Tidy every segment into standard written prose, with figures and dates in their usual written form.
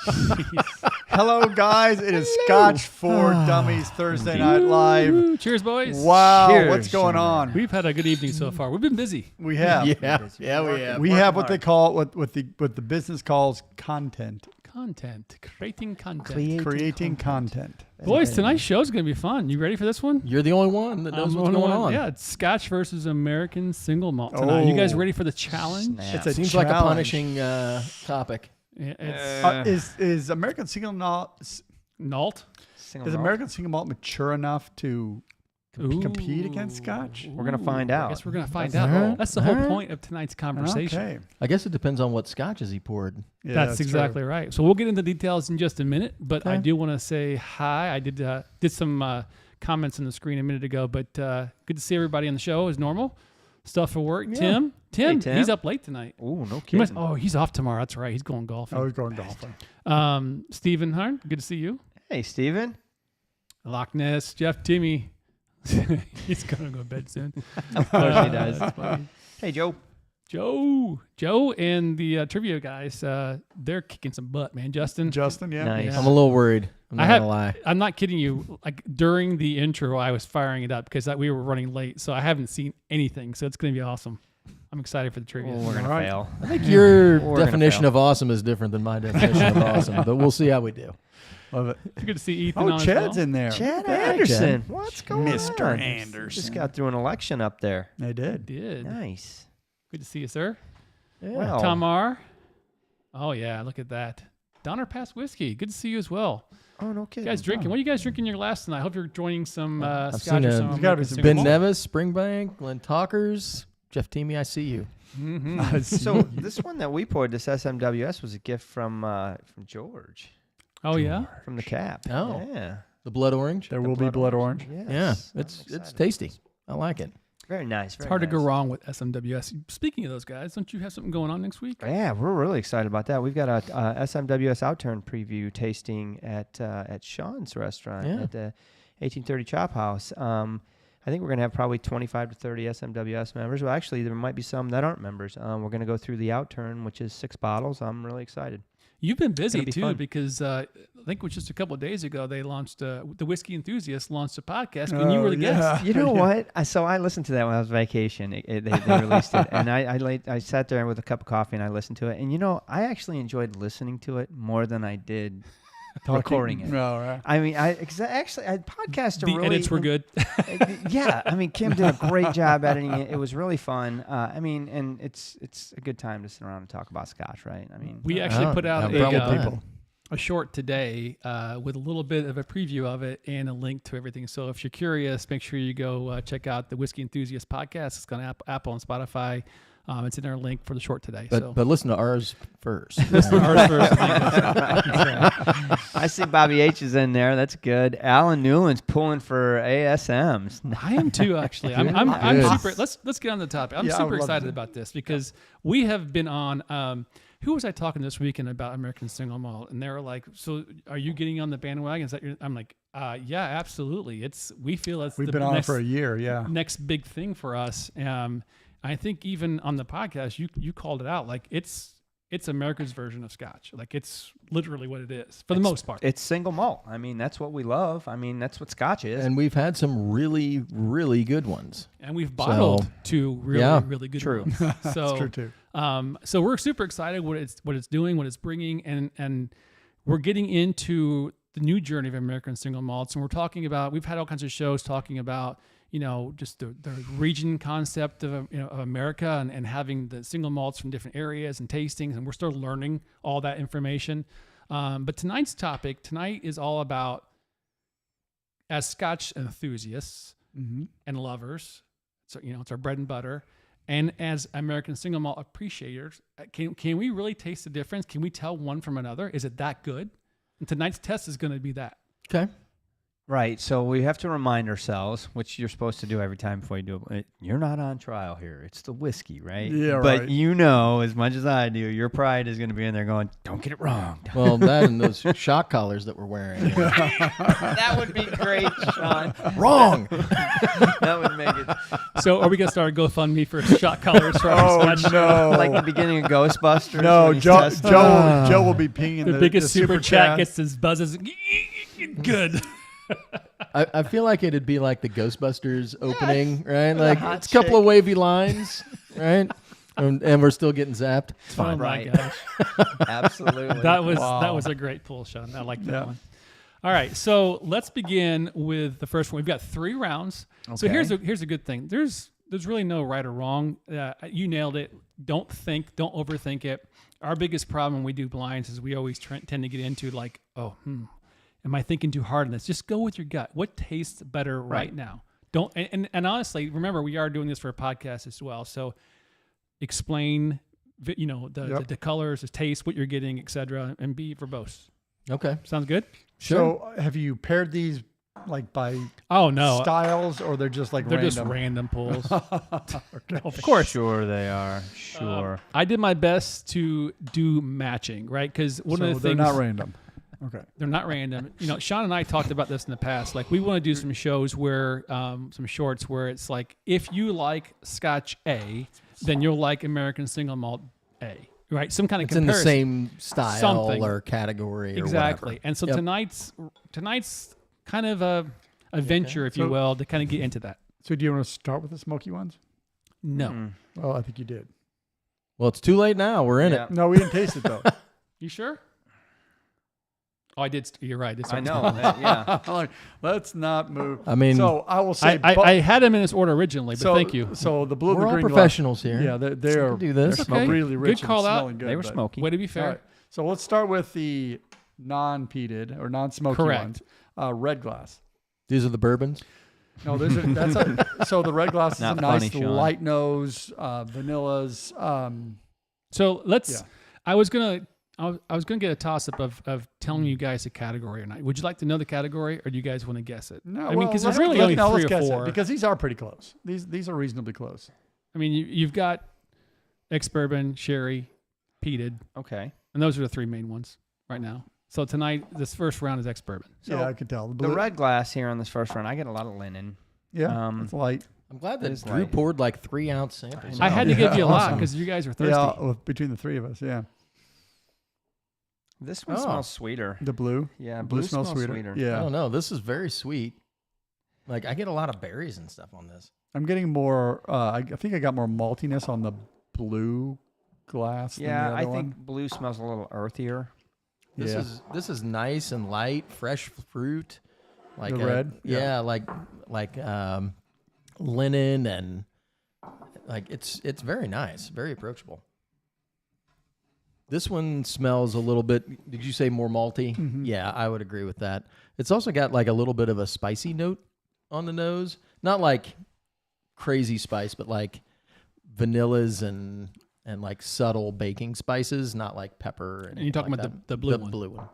Hello, guys. It is Scotch for Dummies Thursday Night Live. Cheers, boys. Wow, Cheers. what's going on? We've had a good evening so far. We've been busy. We have. Yeah, we have. We have what they call what the business calls content. Creating content. Creating content. Boys, tonight's show is going to be fun. You ready for this one? You're the only one that knows what's going on. Yeah, it's Scotch versus American Single Malt tonight. You guys ready for the challenge? It's a Seems challenge. like a punishing topic. Yeah, Is American Single Malt Malt? is American Single Malt mature enough to compete against Scotch? We're going to find out. I guess we're going to find out. That's the whole point of tonight's conversation. Okay. I guess it depends on what scotches he poured. Yeah, that's exactly right. So we'll get into details in just a minute, but I do want to say hi. I did some comments on the screen a minute ago, but good to see everybody on the show as normal. Stuff for work. Yeah. Tim, Tim. he's up late tonight. Oh, no kidding. He's off tomorrow. That's right. He's going golfing. Oh, he's going golfing. Stephen Harn, good to see you. Hey, Steven. Loch Ness, Jeff Timmy. He's going to go to bed soon. Of course he does. Hey, Joe. Joe and the trivia guys, they're kicking some butt, man. Justin, yeah. Nice. Yeah. I'm a little worried. I'm not going to lie. I'm not kidding you. Like during the intro, I was firing it up because we were running late, so I haven't seen anything. So it's going to be awesome. I'm excited for the trivia. We're going to fail. I think your definition of awesome is different than my definition of awesome, but we'll see how we do. Love it. It's good to see Ethan Oh, on Chad's as well. in there. Chad Anderson. Chad. What's going on? Mr. Anderson. Just got through an election up there. They did. Nice. Good to see you, sir. Yeah. Well, Tamar. Oh, yeah. Look at that. Donner Pass Whiskey. Good to see you as well. oh, no You kidding. guys drinking? What are you guys drinking in your glass tonight? I hope you're joining some I've Scotch seen or a- some There's gotta be American some Single Ben Malt. Nevis, Springbank, Glenn Talkers, Jeff Teamy, I see you. Mhm. So this one that we poured, this SMWS, was a gift from George, Oh, yeah? from the cap. Oh. Yeah. The blood orange. There will be blood orange. Yes. Yeah, I'm it's excited. tasty. I like it. Very nice. It's hard to go wrong with SMWS. Speaking of those guys, don't you have something going on next week? Yeah, we're really excited about that. We've got a SMWS Outturn preview tasting at Sean's restaurant Yeah. at the 1830 Chop House. I think we're going to have probably 25 to 30 SMWS members. Well, actually, there might be some that aren't members. We're going to go through the Outturn, which is 6 bottles. I'm really excited. You've been busy be too fun. because I think it was just a couple of days ago they launched the Whiskey Enthusiast launched a podcast and you were the guest. You know what? So I listened to that when I was on vacation. They released it, and I sat there with a cup of coffee and I listened to it. And I actually enjoyed listening to it more than I did recording it. No, right. I mean, podcasts are The really edits were good. yeah, I mean, Kim did a great job editing it. It was really fun. I mean, and it's a good time to sit around and talk about Scotch, right? I mean, We actually put out no problem with that. a short today with a little bit of a preview of it and a link to everything. So if you're curious, make sure you go check out the Whiskey Enthusiast podcast. It's on Apple and Spotify. It's in our link for the short today. But listen to ours first. Listen to ours first. I see Bobby H is in there. That's good. Alan Newland's pulling for ASMs. I am too, actually. I'm Good. super. Let's get on the topic. I'm Yeah, I super would love excited to. about this because we have been on. Who was I talking this weekend about American Single Malt? And they were like, "So, are you getting on the bandwagon?" Is that I'm like, "Yeah, absolutely. We feel it's We've the been on it next, for a year, yeah. next big thing for us." I think even on the podcast, you called it out. Like it's America's version of Scotch. Like it's literally what it is for the most part. It's single malt. I mean, that's what we love. I mean, that's what Scotch is. And we've had some really, really good ones. And we've bottled two really good True. ones. That's So true too. So we're super excited what it's doing, what it's bringing, and we're getting into the new journey of American Single Malts. And we've had all kinds of shows talking about, just the region concept of America and having the single malts from different areas and tastings, and we're still learning all that information. But tonight's topic is all about, as Scotch enthusiasts and lovers, so it's our bread and butter. And as American Single Malt appreciators, can we really taste the difference? Can we tell one from another? Is it that good? And tonight's test is going to be that. Okay. Right. So we have to remind ourselves, which you're supposed to do every time before you do it. You're not on trial here. It's the whiskey, right? Yeah, but right. you know, as much as I do, your pride is going to be in there going, don't get it wrong. Well, that and those shock collars that we're wearing. That would be great, Sean. Wrong. That would make it So are we gonna start a GoFundMe for shot collars for our Scotch? no. like the beginning of Ghostbusters. No, when he's Joe testing- Joe will be pinging The biggest super chat gets his buzzes. Good. I feel like it'd be like the Ghostbusters opening, right? The Like hot it's a couple chick. of wavy lines, right? And we're still getting zapped. It's Oh fine. my Right. gosh. Absolutely. That was Wow. a great pull, Sean. I like that Yeah. one. All right, so let's begin with the first one. We've got 3 rounds. So Okay. here's a good thing. There's really no right or wrong. You nailed it. Don't overthink it. Our biggest problem when we do blinds is we always tend to get into like, am I thinking too hard on this? Just go with your gut. What tastes better right now? Don't and honestly, remember we are doing this for a podcast as well. So explain, the colors, the taste, what you're getting, etc., and be verbose. Okay. Sounds good. Sure. So have you paired these like by Oh no, styles, or they're just like they're random? just random pulls. Okay. Of course. Sure they are. Sure. I did my best to do matching, right? Because one of the they're things not random. Okay. they're not random. Sean and I talked about this in the past. Like we want to do some shows where, some shorts where it's like, if you like Scotch A, then you'll like American Single Malt A, right? Some kind of It's in the comparison. same style Something. or category or Exactly. whatever. And so Yep. tonight's kind of a venture, if you So- will, to kind of get into that. So do you want to start with the smoky ones? No. Mm. Well, I think you did. Well, it's too late now. We're in Yeah. it. No, we didn't taste it though. You sure? Oh, I did. You're right. I know. Yeah. I'm like, let's not move. I mean, so I will say, I had them in this order originally, but thank you. So the blue and we're the all green professionals here. Yeah, they are. can do this. They're Okay. really rich Good call and out. smelling good. They were but- smoky. Way to be All fair. right. So let's start with the non-peated or non-smoky Correct. ones. Red glass. These are the bourbons. No, so the red glass is a Not nice funny, Sean. light nose, vanillas. So let's. Yeah. I was gonna get a toss up of telling you guys a category or not. Would you like to know the category, or do you guys want to guess it? No, I mean, because there's let's- really only no, 3 let's or guess it, 4. because these are pretty close. These are reasonably close. I mean, you've got ex-bourbon, sherry, peated, Okay. and those are the 3 main ones right now. So tonight, this first round is ex-bourbon. So yeah, I could tell. The blue- red glass here on this first run, I get a lot of linen. Yeah, it's light. I'm glad It that is Drew light. poured like 3-ounce samples. I had to give you a lot Awesome. because you guys were thirsty. Yeah, between the 3 of us. Yeah, This one Oh. smells sweeter. the blue. Yeah, Blue smells sweeter. I Yeah, don't know. This is very sweet. Like I get a lot of berries and stuff on this. I'm getting more. I think I got more maltiness on the blue glass. Yeah, than the I other think one. blue smells a little earthier. This is nice and light, fresh fruit. Like The red? Yeah, like linen and like it's very nice, very approachable. This one smells a little bit. Did you say more malty? Mm-hmm. Yeah, I would agree with that. It's also got like a little bit of a spicy note on the nose. Not like crazy spice, but like vanillas and like subtle baking spices, not like pepper. And you're talking like about that. the blue one. Blue one.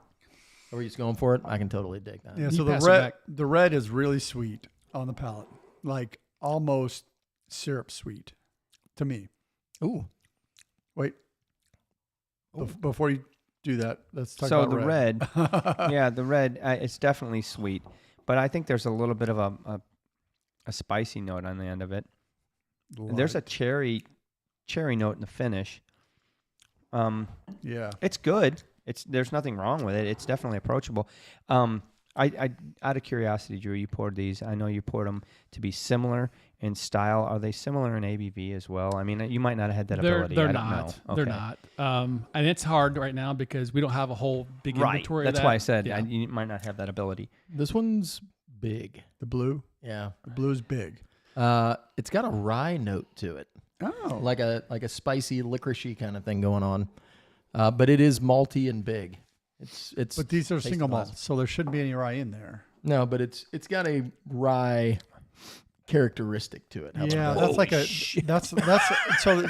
Are you just going for it? I can totally dig that. Yeah, You so the pass it red, back. the red is really sweet on the palate, like almost syrup sweet, to me. Ooh. Wait, before you do that, let's talk So about the red, yeah, the red, it's definitely sweet, but I think there's a little bit of a spicy note on the end of it. There's a cherry note in the finish. yeah. It's good. There's nothing wrong with it. It's definitely approachable. I out of curiosity, Drew, you poured these. I know you poured them to be similar in style. Are they similar in ABV as well? I mean, you might not have had that ability. They're I don't not. know. They're Okay. not. And it's hard right now because we don't have a whole big Right. inventory. That's of why I that. said Yeah. you might not have that ability. This one's big. The blue. Yeah. The blue's big. It's got a rye note to it. Oh, Like a spicy licoricey kind of thing going on. But it is malty and big. It's but these are tastes single class. malts, so there shouldn't be any rye in there. No, but it's got a rye characteristic to it. How about Yeah, that? that's like that's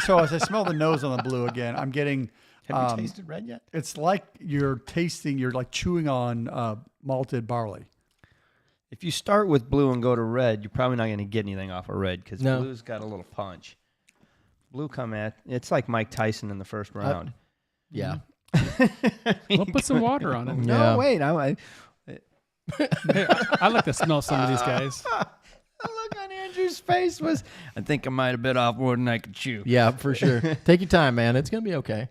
so as I smell the nose on the blue again, I'm getting. Have you tasted red yet? It's like you're like chewing on malted barley. If you start with blue and go to red, you're probably not going to get anything off of red because blue's got a little punch. Blue it's like Mike Tyson in the first round. Yeah. We'll put some water on it. No, Yeah. wait. I like to smell some of these guys. The look on Andrew's face was, I think I might have bit off more than I could chew. Yeah, for sure. Take your time, man. It's going to be okay.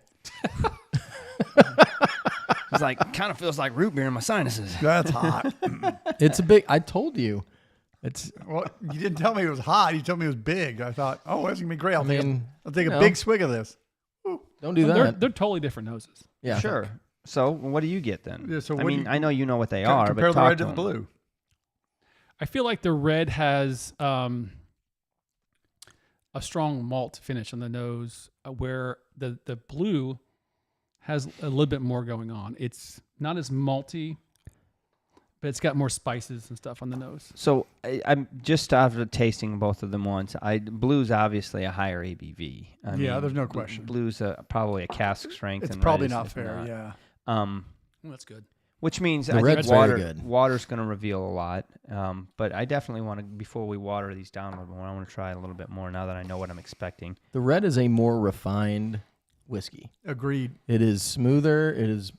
It's like, kind of feels like root beer in my sinuses. That's hot. It's a big, I told you. It's, Well, you didn't tell me it was hot. You told me it was big. I thought, oh, it's going to be great. I'll take you a know. big swig of this. don't do They're that. totally different noses. Yeah. Sure. So what do you get then? Yeah, so I what do mean, you- I know you know what they are, Compare but the talk red to the them. blue. I feel like the red has a strong malt finish on the nose, where the blue has a little bit more going on. It's not as malty, but it's got more spices and stuff on the nose. So I'm just after tasting both of them once. Blue's obviously a higher ABV. I mean, There's no question. Blue's probably a cask strength. It's and probably red is not if fair. not. Yeah. Well, that's good. Which means The I think red's very good. water's going to reveal a lot. But I definitely want to, before we water these down a little more, I want to try a little bit more now that I know what I'm expecting. The red is a more refined whiskey. Agreed. It is smoother. It is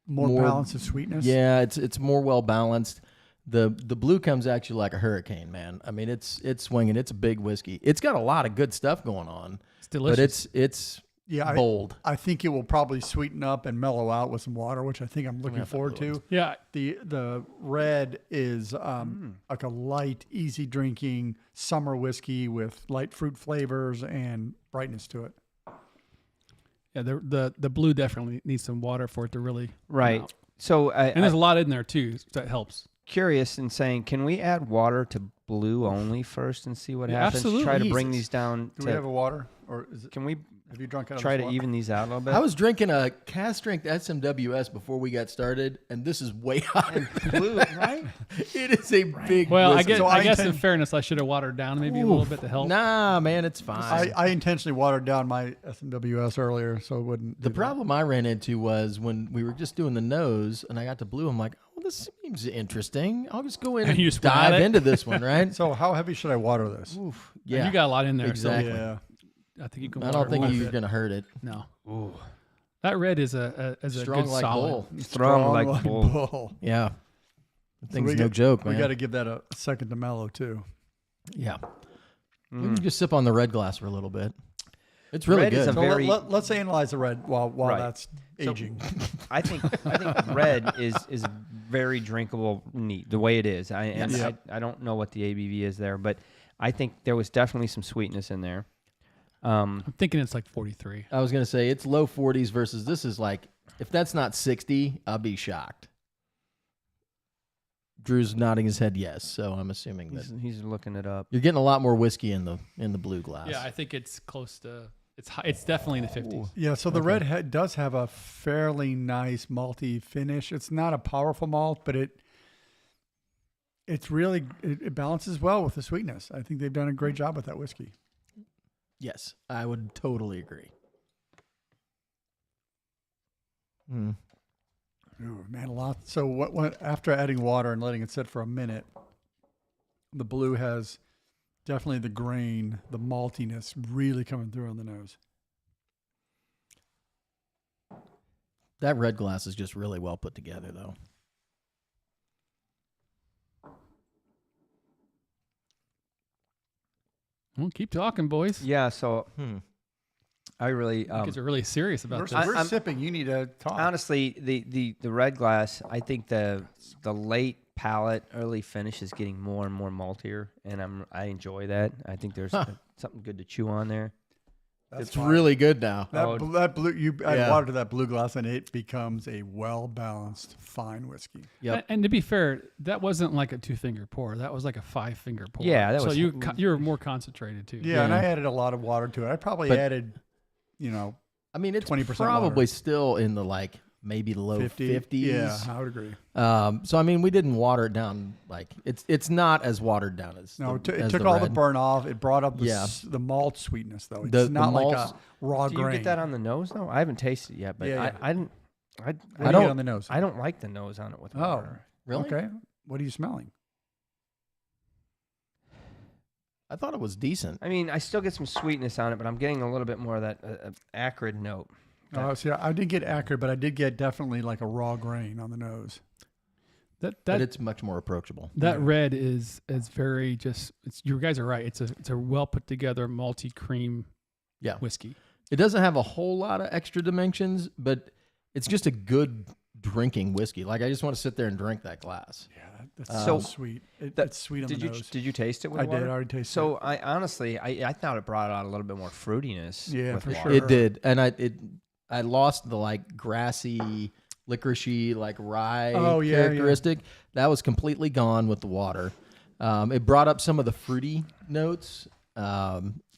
More more- balance of sweetness. Yeah, it's more well balanced. The blue comes at you like a hurricane, man. I mean, it's swinging. It's a big whiskey. It's got a lot of good stuff going on, It's delicious. but it's Yeah, bold. I think it will probably sweeten up and mellow out with some water, which I think I'm looking have to forward blue to. Yeah. The red is like a light, easy drinking summer whiskey with light fruit flavors and brightness to it. Yeah, the blue definitely needs some water for it to really come Right. out. So And there's a lot in there too, so that helps. curious in saying, can we add water to blue only first and see what Yeah, happens? absolutely. Try to bring Jesus. these down. Do we have a water, or is it? Can we Have you drunk out of try this to water? even these out a little bit? I was drinking a cask strength SMWS before we got started, and this is way hotter. blue, right? It is a big. Well, whiskey. I guess in fairness, I should have watered down maybe a little bit to help. Nah, man, it's fine. I intentionally watered down my SMWS earlier, so it wouldn't. The do that. problem I ran into was when we were just doing the nose, and I got to blue. I'm like, oh, this seems interesting. I'll just go in And and you just went dive at it? into this one, right? So how heavy should I water this? Oof, Yeah. yeah, You got a lot in there. exactly. Yeah. So I think you can I water don't think it. you're gonna hurt it. No. Ooh. That red is a Strong good like solid. bull. Strong like bull. bull. Yeah, that thing's we no got- joke, We man. got to give that a second to mellow too. Yeah, Mm. we can just sip on the red glass for a little bit. It's really Red is good. a very- let's analyze the red while Right. that's So- aging. I think red is very drinkable neat the way it is. Yes. I don't know what the ABV is there, but I think there was definitely some sweetness in there. I'm thinking it's like 43. I was gonna say it's low 40s versus this is like, if that's not 60, I'll be shocked. Drew's nodding his head yes, so I'm assuming that He's looking it up. you're getting a lot more whiskey in the blue glass. Yeah, I think it's close to. It's high, it's definitely in the 50s. Yeah, so the red does have a fairly nice malty finish. It's not a powerful malt, but it's really it balances well with the sweetness. I think they've done a great job with that whiskey. Yes, I would totally agree. Mm. Ooh, man, a lot. So what after adding water and letting it sit for a minute, the blue has definitely the grain, the maltiness really coming through on the nose. That red glass is just really well put together, though. Well, keep talking, boys. Yeah, so Hmm. I really Because we're really serious about this. We're I'm- sipping. You need to talk. honestly the red glass. I think the late palate, early finish is getting more and more maltier, and I enjoy that. I think there's something good to chew on there. That's It's fine. really good now. That blue. You add Yeah. water to that blue glass, and it becomes a well balanced, fine whiskey. Yep. And to be fair, that wasn't like a 2-finger pour. That was like a 5-finger pour. Yeah, that so was- you were more concentrated too. Yeah, and Yeah. I added a lot of water to it. I probably But- added, I mean, it's 20% probably water. still in the like maybe low 50s. Yeah, I would agree. So I mean, we didn't water it down like it's not as watered down as No, the, it as took the all the red. burn off. It brought up the, Yeah. the malt sweetness, though. It's The not like malts- a raw Do you grain. get that on the nose though? I haven't tasted it yet, but Yeah, yeah. I didn't. What do I you don't- get on the nose. I don't like the nose on it with water. Really? Okay. What are you smelling? I thought it was decent. I mean, I still get some sweetness on it, but I'm getting a little bit more of that acrid note. See, I did get acrid, but I did get definitely like a raw grain on the nose. But it's much more approachable. That red is very just. You guys are right. It's a well put together malty cream. Whiskey. It doesn't have a whole lot of extra dimensions, but it's just a good drinking whiskey. Like I just want to sit there and drink that glass. Yeah, that's so sweet. It's sweet on the nose. Did you taste it with I water? did. I already tasted it. So I honestly, I thought it brought out a little bit more fruitiness. Yeah, with for water. sure. It did, and I lost the like grassy, licoricey, like rye characteristic. That was completely gone with the water. It brought up some of the fruity notes.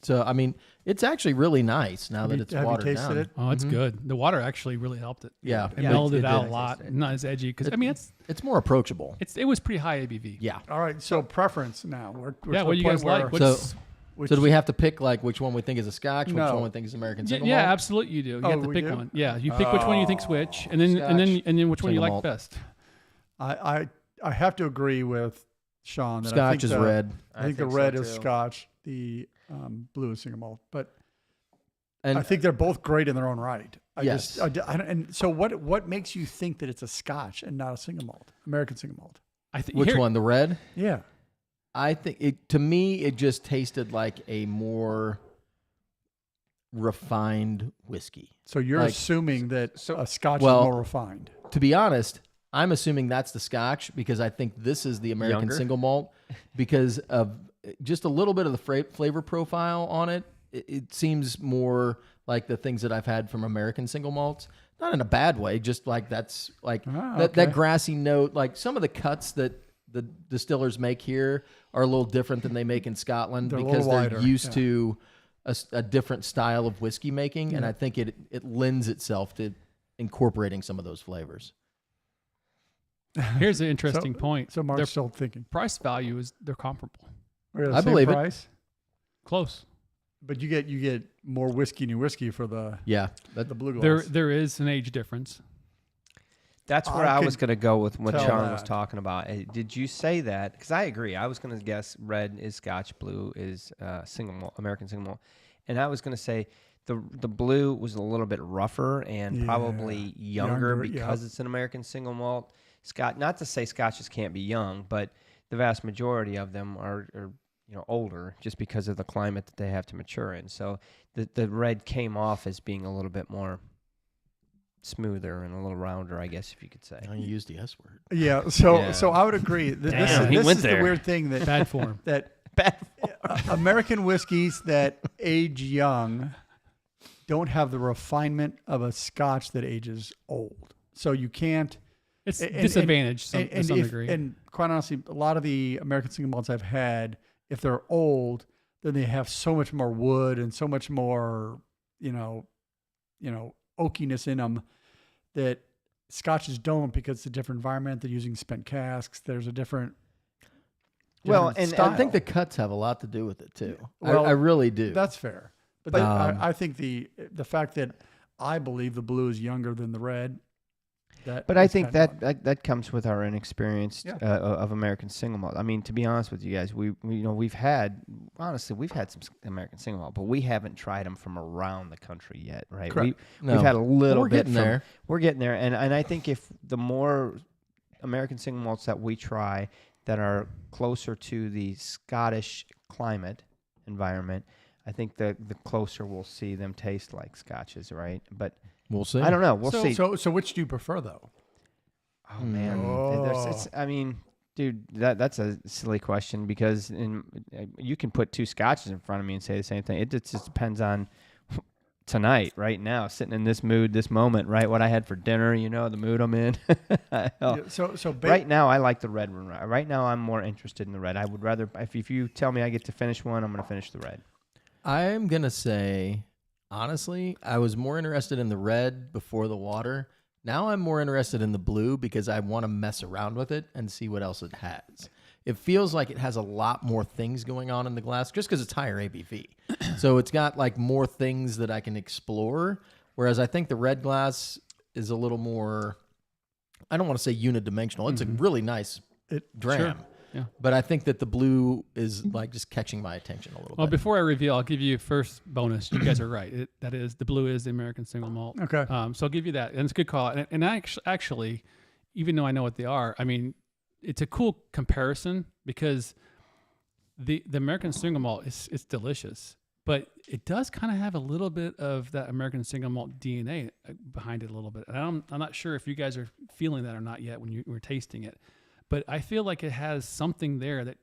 So I mean, it's actually really nice now that it's watered tasted down. it? Oh, it's good. The water actually really helped it. Yeah, It melded it out did. a lot. Not as edgy because I mean it's more approachable. it was pretty high ABV. Yeah. All right, so preference now. We're Yeah. to What the do you point guys like? where- What's, So do we have to pick like which one we think is a Scotch, which No. one we think is American Single yeah, Malt? absolutely you do. You have to we pick do? one. Yeah, you pick which one you think's which, and then which one you Single like malt. best. I have to agree with Sean that I Scotch think is red. I think the so, red is too. Scotch. The blue is single malt, but And I think they're both great in their own right. Yes. And so what makes you think that it's a Scotch and not a single malt, American single malt? I think which one? The red? Yeah. I think to me it just tasted like a more refined whiskey. So you're Like- assuming that a Scotch Well- is more refined. To be honest, I'm assuming that's the Scotch because I think this is the American Younger? Single Malt because of just a little bit of the flavor profile on it. It seems more like the things that I've had from American Single Malts. Not in a bad way, just like that's like okay. that grassy note. Like some of the cuts that the distillers make here are a little different than they make in Scotland They're a because little they're wider, used yeah. to a different style of whiskey making, and I think it lends itself to incorporating some of those flavors. Here's an interesting point. So Mark's Their still thinking. price value is they're comparable, We're I the same believe it. price, close. but you get more new whiskey for the That blue glass. There is an age difference. That's where I I was could going to go with what tell Sean was that. talking about. Did you say that? Because I agree. I was going to guess red is Scotch, blue is single malt, American single malt, and I was going to say the blue was a little bit rougher and Yeah. probably younger because yeah. it's an American single malt. Scotch. Not to say Scotches can't be young, but the vast majority of them are older just because of the climate that they have to mature in. So the red came off as being a little bit more smoother and a little rounder, I guess, if you could say. you used the S word. Yeah, so Yeah. so I would agree. Damn, he This went is there. the weird thing that Bad form. that Bad. American whiskeys that age young don't have the refinement of a Scotch that ages old. So you can't. It's and- disadvantaged to some degree. And quite honestly, a lot of the American single malts I've had, if they're old, then they have so much more wood and so much more, oakiness in them that Scotches don't because it's a different environment. They're using spent casks. There's a different. Well, different and style. I think the cuts have a lot to do with it too. Well, I really do. That's fair. But I think the fact that I believe the blue is younger than the red. But I is think kind of that comes with our inexperience Yeah. of American single malt. I mean, to be honest with you guys, we've had some American single malt, but we haven't tried them from around the country yet, right? Correct. No. We've had a little We're bit getting from, there. We're getting there, and I think if the more American single malts that we try that are closer to the Scottish climate environment, I think the closer we'll see them taste like Scotches, right? But We'll see. I don't know. We'll so, see. So which do you prefer though? Oh man, Oh. I mean, dude, that's a silly question because you can put two Scotches in front of me and say the same thing. It just depends on tonight, right now, sitting in this mood, this moment, right? What I had for dinner, the mood I'm in. Right now, I like the red one. Right now, I'm more interested in the red. I would rather, if you tell me I get to finish one, I'm going to finish the red. I'm gonna say, honestly, I was more interested in the red before the water. Now I'm more interested in the blue because I want to mess around with it and see what else it has. It feels like it has a lot more things going on in the glass just because it's higher ABV. So it's got like more things that I can explore. Whereas I think the red glass is a little more, I don't want to say unidimensional. It's a really nice dram. Sure. Yeah. But I think that the blue is like just catching my attention a little Well, bit. before I reveal, I'll give you first bonus. You guys are right. That is, the blue is the American Single Malt. Okay. So I'll give you that. And it's a good call. And actually, even though I know what they are, I mean, it's a cool comparison because the American Single Malt it's delicious, but it does kind of have a little bit of that American Single Malt DNA behind it a little bit. And I'm not sure if you guys are feeling that or not yet when you were tasting it, but I feel like it has something there that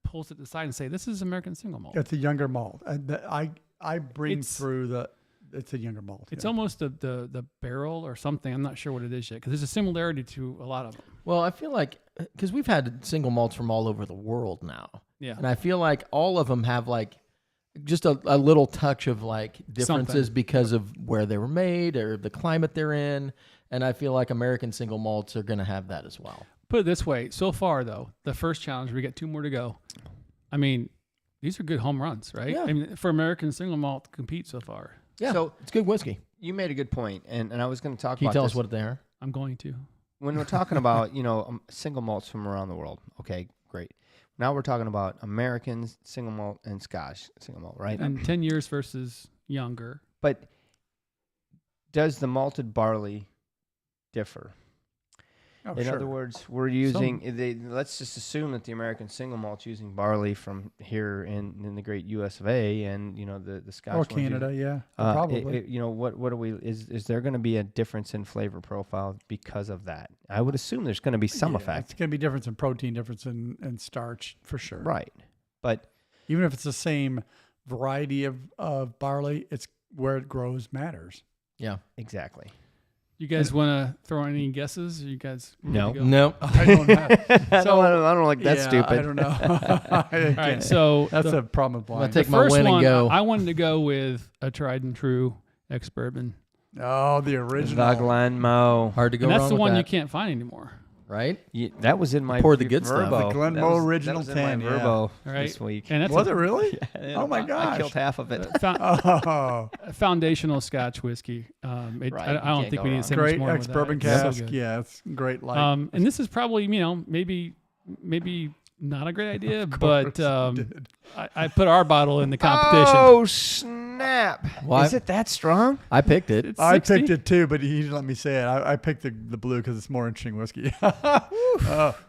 pulls it to the side and say, this is American Single Malt. It's a younger malt. I bring It's- through it's a younger malt. It's yeah. almost the barrel or something. I'm not sure what it is yet because there's a similarity to a lot of them. Well, I feel like because we've had single malts from all over the world now, Yeah. and I feel like all of them have like just a little touch of like differences Something. because of where they were made or the climate they're in, and I feel like American single malts are going to have that as well. Put it this way. So far, though, the first challenge, we got 2 more to go. I mean, these are good home runs, right? Yeah. I mean, for American Single Malt to compete so far. Yeah, So- it's good whiskey. You made a good point, and I was going to talk Can you about tell this. us what they are? I'm going to. When we're talking about, single malts from around the world, okay, great. Now we're talking about American single malt and Scotch single malt, right? And 10 years versus younger. But does the malted barley differ? Oh, In sure. other words, we're using, let's just assume that the American single malt's using barley from here in the great US of A, and, the Scotch or one's Canada, using- yeah, probably. what are we, is there going to be a difference in flavor profile because of that? I would assume there's going to be some Yeah, effect. It's going to be difference in protein, difference in starch for sure. Right. But Even if it's the same variety of barley, it's where it grows matters. Yeah. exactly. You guys want to throw any guesses? You guys good No. to go? No. I don't have. I don't like that yeah, stupid. I don't know. All right, so that's the, a problem with I'm gonna blind. the take my first win and one, go. I wanted to go with a tried and true ex-bourbon. Oh, the original. Vaglan Mo. Hard to go And that's wrong the with one you that, can't find anymore. right? Yeah, that was in my Pour the good stuff. Verbo. The Glenmoe That was- Original that was in my 10, yeah. Verbo Right. this week. And that's Was it really? Yeah, Oh my I gosh. killed half of it. Oh, a foundational Scotch whiskey. Right, I you don't can't think go we need wrong. to say much great more ex with bourbon that. It's so cask. good. Yeah, it's great. Light. And this is probably, maybe not a great idea, but I put our bottle in the competition. Oh, snap. Well, Is it that strong? I picked it. It's I 60. picked it too, but he didn't let me say it. I picked the blue because it's more interesting whiskey.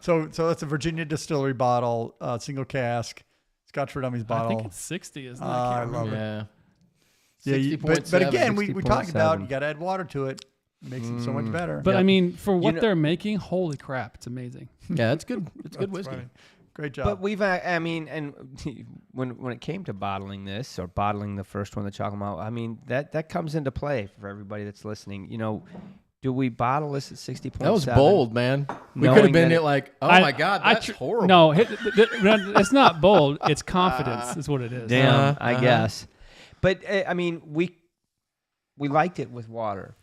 So that's a Virginia distillery bottle, single cask, Scotch for Dummies I bottle. think it's 60, isn't it? I I can't love remember. Yeah. Yeah, but again, we talked about 60.7. you got to add water to it. Makes it so much better. But I mean, for what know- they're making, holy crap, it's amazing. Yeah, it's good. It's good That's whiskey. funny. Great job. But we've, I mean, and when it came to bottling this or bottling the first one, the chocolate malt, I mean, that comes into play for everybody that's listening. Do we bottle this at 60.7? That was bold, man. We Knowing could have been that it like, oh I- my God, I that's tr- horrible. No, it's not bold. It's confidence is what it is. Damn, I Uh-huh. guess. But I mean, we liked it with water.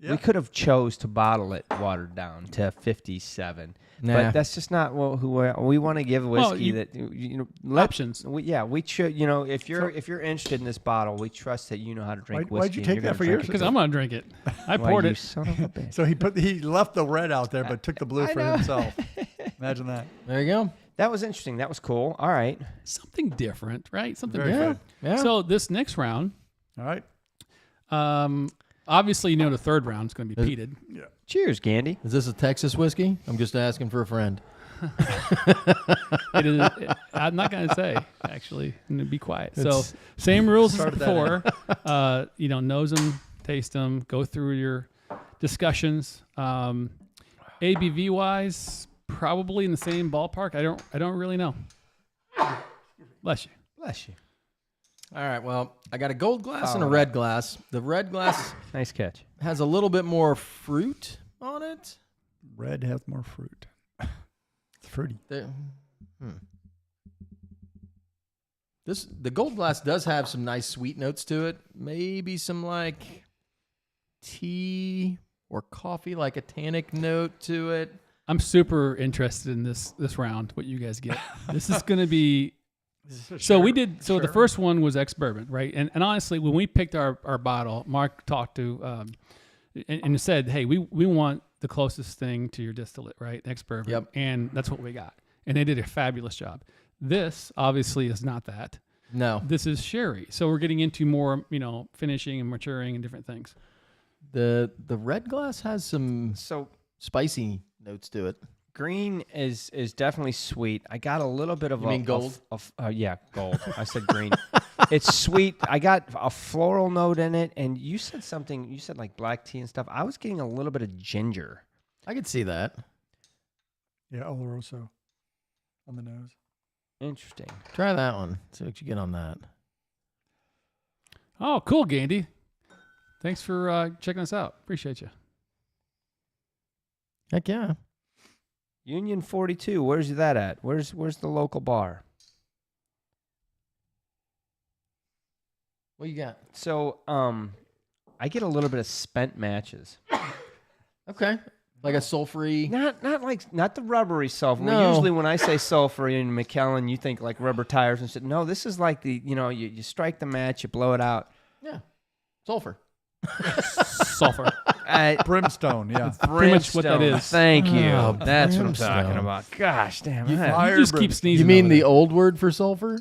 Yeah. We could have chose to bottle it watered down to 57, Nah. but that's just not who we want to give a whiskey you- that Options. We should. If you're interested in this bottle, we trust that you know how to drink Why'd whiskey. you and take you're that gonna for drink yours? it. Because I'm going to drink it. I Why, poured you it. son of a bitch. So he left the red out there, but took the blue I for know. himself. Imagine that. There you go. That was interesting. That was cool. All right. Something different, right? Something Very different. good. Yeah. So this next round, All right. obviously, the third round is going to be peated. Yeah. Cheers, Gandhi. Is this a Texas whiskey? I'm just asking for a friend. It is, I'm not going to say, actually. I'm going to be quiet. So It's- same rules as Started that before. Nose them, taste them, go through your discussions. ABV wise, probably in the same ballpark. I don't really know. Bless you. Bless you. All right. Well, I got a gold glass and a Follow red glass. The red glass Nice catch. has a little bit more fruit on it. Red has more fruit. It's fruity. The gold glass does have some nice sweet notes to it. Maybe some like tea or coffee, like a tannic note to it. I'm super interested in this round. What you guys get? This is going to be. So we did. So the first one was ex-bourbon, right? And honestly, when we picked our bottle, Mark talked to and said, "Hey, we want the closest thing to your distillate, right? Ex-bourbon." Yep. And that's what we got. and they did a fabulous job. This obviously is not that. No, This is sherry. So we're getting into more, finishing and maturing and different things. the red glass has some So spicy notes to it. green is definitely sweet. I got a little bit of You mean gold? Yeah, gold. I said green. It's sweet. I got a floral note in it, and you said something. You said like black tea and stuff. I was getting a little bit of ginger. I could see that. Yeah, Oloroso on the nose. Interesting. Try that one. See what you get on that. Oh, cool, Gandy. Thanks for checking us out. Appreciate you. Heck yeah. Union 42. Where's that at? Where's the local bar? What you got? So, I get a little bit of spent matches. Okay. Like a sulfury. Not the rubbery sulfur. No. Usually when I say sulfury in McKellen, you think like rubber tires and shit. No, this is like you strike the match, you blow it out. Yeah. Sulfur. Sulfur. Brimstone, yeah. Pretty much what that Brimstone. is. Thank you. Oh, That's what I'm talking brimstone. about. Gosh damn You it. just keep sneezing. You mean over the there. old word for sulfur?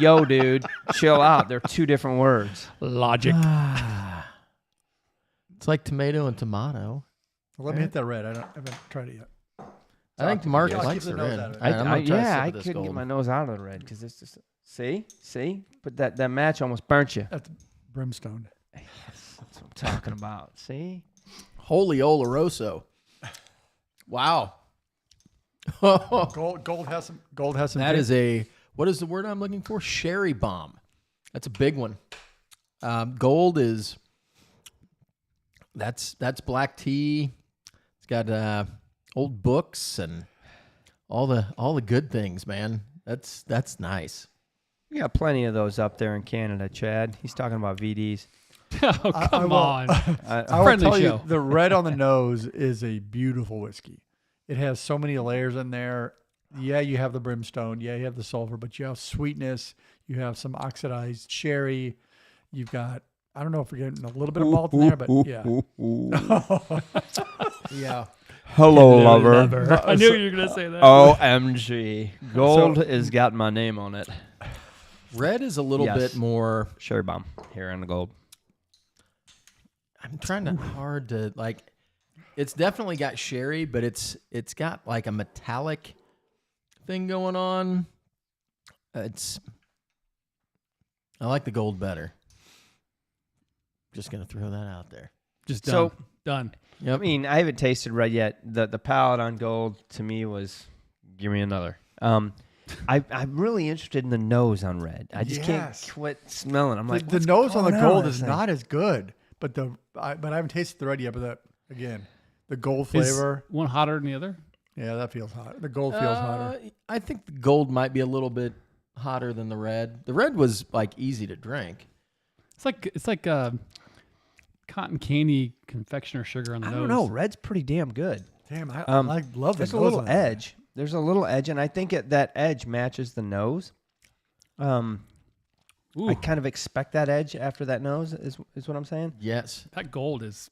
Yo, dude, chill out. They're two different words. Logic? It's like tomato and tomato. Well, let me hit that red. I haven't tried it yet. I think Mark Yeah, likes keep the the nose red. out of it. All right, I'm gonna try a sip I of this couldn't get gold. my nose out of the red because it's just see, but that match almost burnt you. That's brimstone. That's what I'm talking about. See, Holy Oloroso. Wow. Gold has some. That is a, what is the word I'm looking for? Sherry bomb. That's a big one. Gold is, that's black tea. It's got old books and all the good things, man. That's nice. we got plenty of those up there in Canada, Chad. He's talking about VDs. Oh, come on. I will Friendly tell show. you, the red on the nose is a beautiful whiskey. It has so many layers in there. Yeah, you have the brimstone. Yeah, you have the sulfur, but you have sweetness. You have some oxidized sherry. You've got, I don't know if we're getting a little bit of malt in there, but yeah. Yeah. Hello, lover. I knew you were going to say that. OMG. Gold has got my name on it. Red is a little Yes. bit more, Sherry bomb here on the gold. I'm trying to hard to like, it's definitely got sherry, but it's got like a metallic thing going on. I like the gold better. Just gonna throw that out there. Just So- done. Yep. I mean, I haven't tasted red yet. The palate on gold to me was, give me another. I'm really interested in the nose on red. I just Yes. can't quit smelling. I'm like, The what's nose on the going gold with is this not as good, but I haven't tasted the red yet. But that again, the gold Is flavor. one hotter than the other? Yeah, that feels hot. The gold feels hotter. I think the gold might be a little bit hotter than the red. The red was like easy to drink. It's like cotton candy confectioner sugar on the I nose. don't know. Red's pretty damn good. Damn, I love the There's a nose little on that. edge. There's a little edge, and I think that edge matches the nose. Ooh, I kind of expect that edge after that nose. Is what I'm saying. Yes. that gold is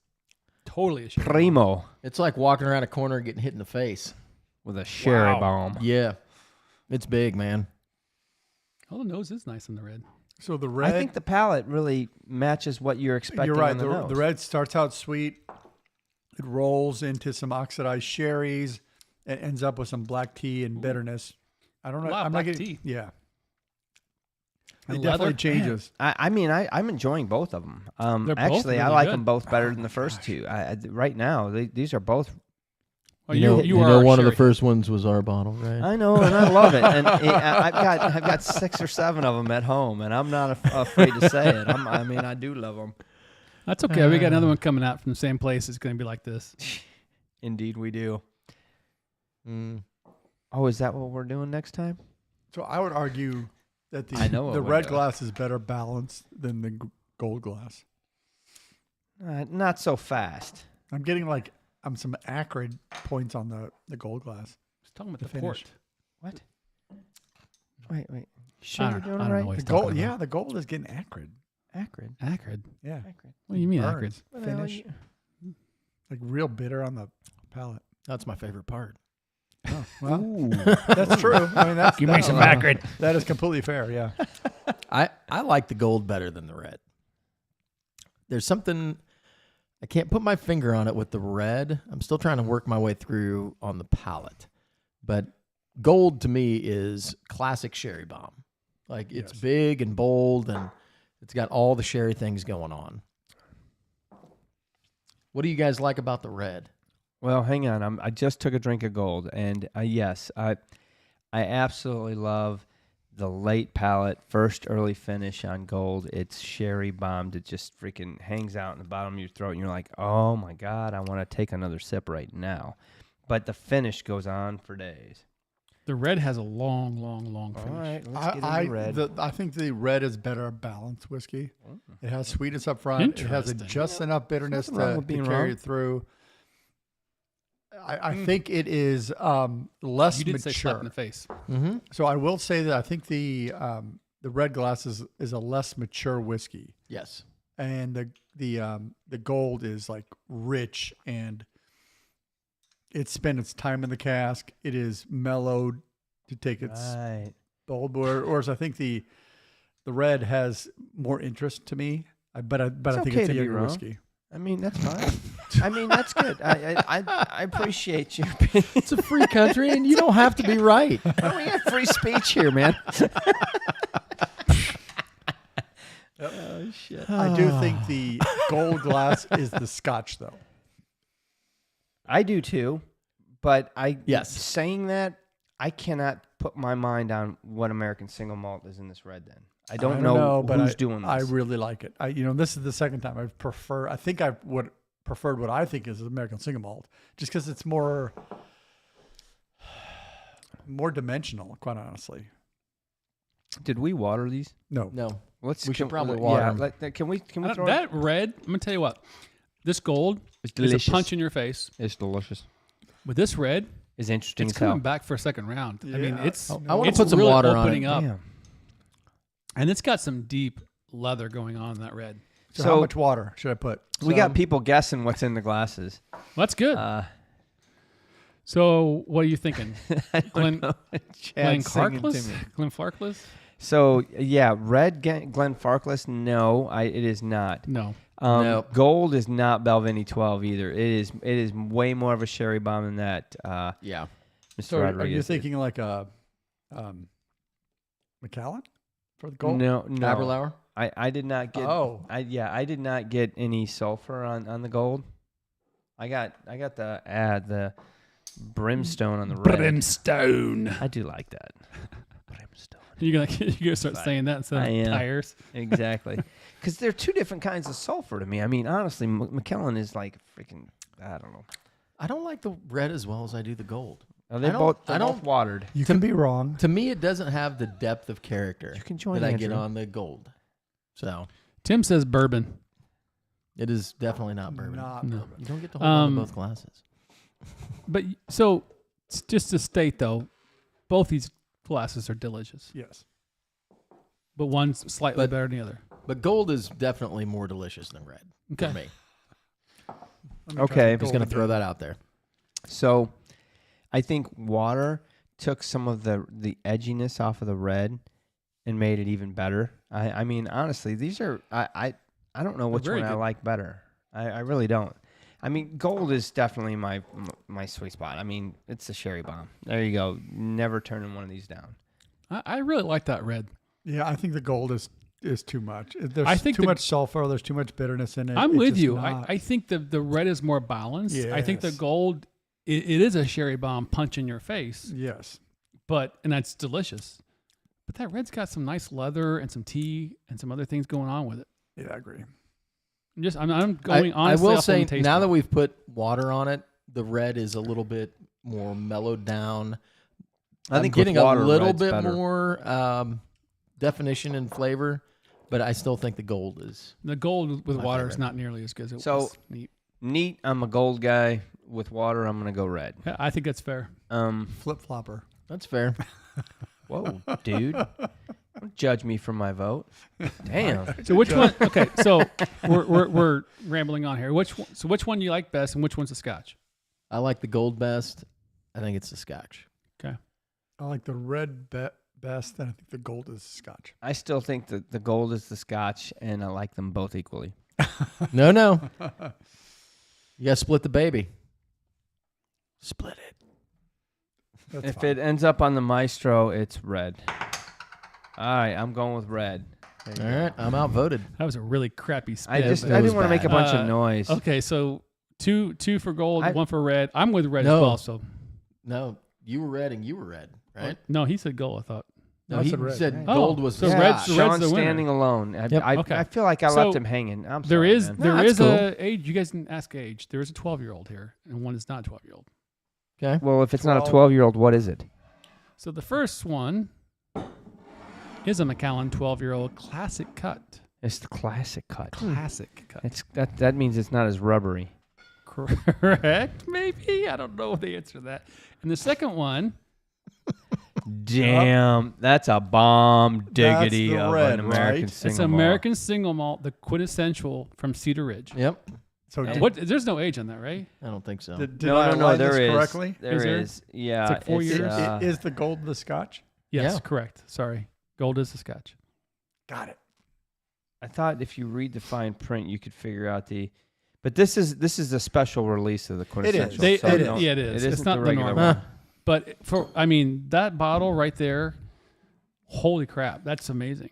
totally a sugar. Primo It's like walking around a corner and getting hit in the face. with a sherry Wow. bomb. Yeah. It's big, man. Oh, the nose is nice on the red. So the red. I think the palate really matches what you're expecting. You're right. On the nose. The red starts out sweet. It rolls into some oxidized sherries. It ends up with some black tea and bitterness. I don't know. A lot of I'm black not getting, tea. Yeah. And It definitely leather. changes. I'm enjoying both of them. They're both Actually, I really like good. them both better than the first two. Right now, these are both. Oh, you you know are one of the sherry. first ones was our bottle, right? I know, and I love it. And I've got 6 or 7 of them at home, and I'm not afraid to say it. I do love them. That's okay. We got another one coming out from the same place. It's going to be like this. Indeed, we do. Mm. Oh, is that what we're doing next time? So I would argue that I know what the we're red doing. glass is better balanced than the gold glass. Not so fast. I'm getting like some acrid points on the gold glass. I was talking about The the port. finish. What? Wait. Sure, I you're don't doing know it right. what The he's talking gold, about. yeah, the gold is getting acrid. Acrid. Acrid. Yeah, Acrid. What do you mean acrid? Burns, finish, like real bitter on the palate. That's my favorite part. Oh, well, that's true. I mean, that's, Give me some Macrid. That is completely fair. Yeah. I like the gold better than the red. There's something I can't put my finger on it with the red. I'm still trying to work my way through on the palate. But gold to me is classic sherry bomb. Like it's big and bold and it's got all the sherry things going on. What do you guys like about the red? Well, hang on. I just took a drink of gold, and yes, I absolutely love the late palate, first early finish on gold. It's sherry bombed. It just freaking hangs out in the bottom of your throat, and you're like, oh my God, I want to take another sip right now. But the finish goes on for days. The red has a long finish. All right, let's get into red. I think the red is better balanced whiskey. It has sweetness up front. It has just enough bitterness to carry it through. I think it is less You did mature. say slap in the face. Mm-hmm. So I will say that I think the red glass is a less mature whiskey, Yes. and the gold is like rich and it's spent its time in the cask. It is mellowed to take its bold, whereas I think the red has more interest to me. But I think it's a younger whiskey. I mean, that's fine. I mean, that's good. I appreciate you. It's a free country, and you don't have to be right. We got free speech here, man. Oh, shit. I do think the gold glass is the Scotch, though. I do too, but Yes. saying that, I cannot put my mind on what American Single Malt is in this red. Then I don't know but who's doing this. I really like it. This is the second time I think I would preferred what I think is American Single Malt, just because it's more dimensional. Quite honestly, Did we water these? no. We should probably water them. Can we throw That red, I'm going to tell you what. This gold It's is a delicious. punch in your face. It's delicious. With this red, It's interesting it's as hell. coming back for a second round. I mean, Yeah. it's I wanna it's put some really water on opening it. up. Damn. And it's got some deep leather going on in that red. So, So- how much water should I put? We got people guessing what's in the glasses. Well, that's good. So what are you thinking? Glen Farkless? Glen Farkless? So yeah, red Glenfarclas. No, it is not. No. No. Gold is not Balvenie 12 either. It is way more of a sherry bomb than that. Yeah. Mr. So are Rodriguez. you thinking like a Macallan for the gold? No. Aberlour? I did not get. I did not get any sulfur on the gold. I got the brimstone on the red. Brimstone. I do like that. Brimstone. You're gonna start saying that instead I of am. tires. Exactly. Because they're two different kinds of sulfur to me. I mean, honestly, McKellen is like freaking. I don't know. I don't like the red as well as I do the gold. They're both watered. You can be wrong. To me, it doesn't have the depth of character You can join that I get Andrew. on the gold. So Tim says bourbon. it is definitely not bourbon. Not No. bourbon. You don't get to hold on to Um, both glasses. But so just to state though, both these glasses are delicious, Yes. but one's slightly But- better than the other. But gold is definitely more delicious than red Okay. for me. Let me try Okay. the I'm just gold going to throw again. that out there. So, I think water took some of the edginess off of the red and made it even better. I mean, honestly, these are I don't know which very one I good. like better. I really don't. I mean, gold is definitely my sweet spot. I mean, it's a sherry bomb. There you go. Never turning one of these down. I really like that red. Yeah, I think the gold is too much. There's I think too the- much sulfur. There's too much bitterness in it. I'm It's with just you. not- I think the red is more balanced. I think the Yes. gold, it is a sherry bomb punch in your face, yes. and that's delicious. But that red's got some nice leather and some tea and some other things going on with it. Yeah, I agree. I'm going I honestly. will off say, on taste now that note. we've put water on it, the red is a little bit more mellowed down. I I'm think with getting a water, little red's bit better. more definition and flavor, but I still think the gold is. The gold with My water is favorite. not nearly as good as it So- was. Neat. Neat. I'm a gold guy. With water, I'm gonna go red. Yeah, I think that's fair. Flip flopper. That's fair. Whoa, dude! Don't judge me for my vote. Damn. So which one? Okay, so we're rambling on here. Which one do you like best, and which one's a Scotch? I like the gold best. I think it's the Scotch. I like the red best, and I think the gold is Scotch. I still think that the gold is the Scotch, and I like them both equally. No. You got to split the baby. Split it. That's If fine. it ends up on the Maestro, it's red. All right, I'm going with red. There you All go. right, I'm outvoted. That was a really crappy spin. I that didn't was want to make a bad. bunch of noise. Okay, so two for gold, I- one for red. I'm with red No. as well. So No, you were red and you were red, right? no, he said gold. I thought. No, I he said red. said Oh, gold was so the red's- Scotch. red's Sean's the winner. standing alone. Yep. Okay. I feel like I So left him hanging. I'm There sorry, is man. there that's is cool. a age. You guys didn't ask age. There is a 12-year-old here, and one is not a 12-year-old. Okay. Well, if it's not a 12. 12-year-old, what is it? So the first one is a Macallan 12-year-old classic cut. It's the classic cut. Classic cut. It's that means it's not as rubbery. Correct? Maybe. I don't know the answer to that. And the second one, Damn, that's a bomb diggity the of red, an American right? single it's malt. American Single Malt, the quintessential from Cedar Ridge. Yep. So did, What? There's no age on that, right? I don't think so. did No, I no, no. align There this is. correctly? There Is there? is. Yeah. It's like 4 years? Is the gold the Scotch? Yes, Yeah. correct. Sorry. Gold is the Scotch. Got it. I thought if you read the fine print, you could figure out the. But this is a special release of the quintessential. They- so it don't- is. Yeah, it is. It's isn't not the regular normal. one. But that bottle right there, holy crap, that's amazing.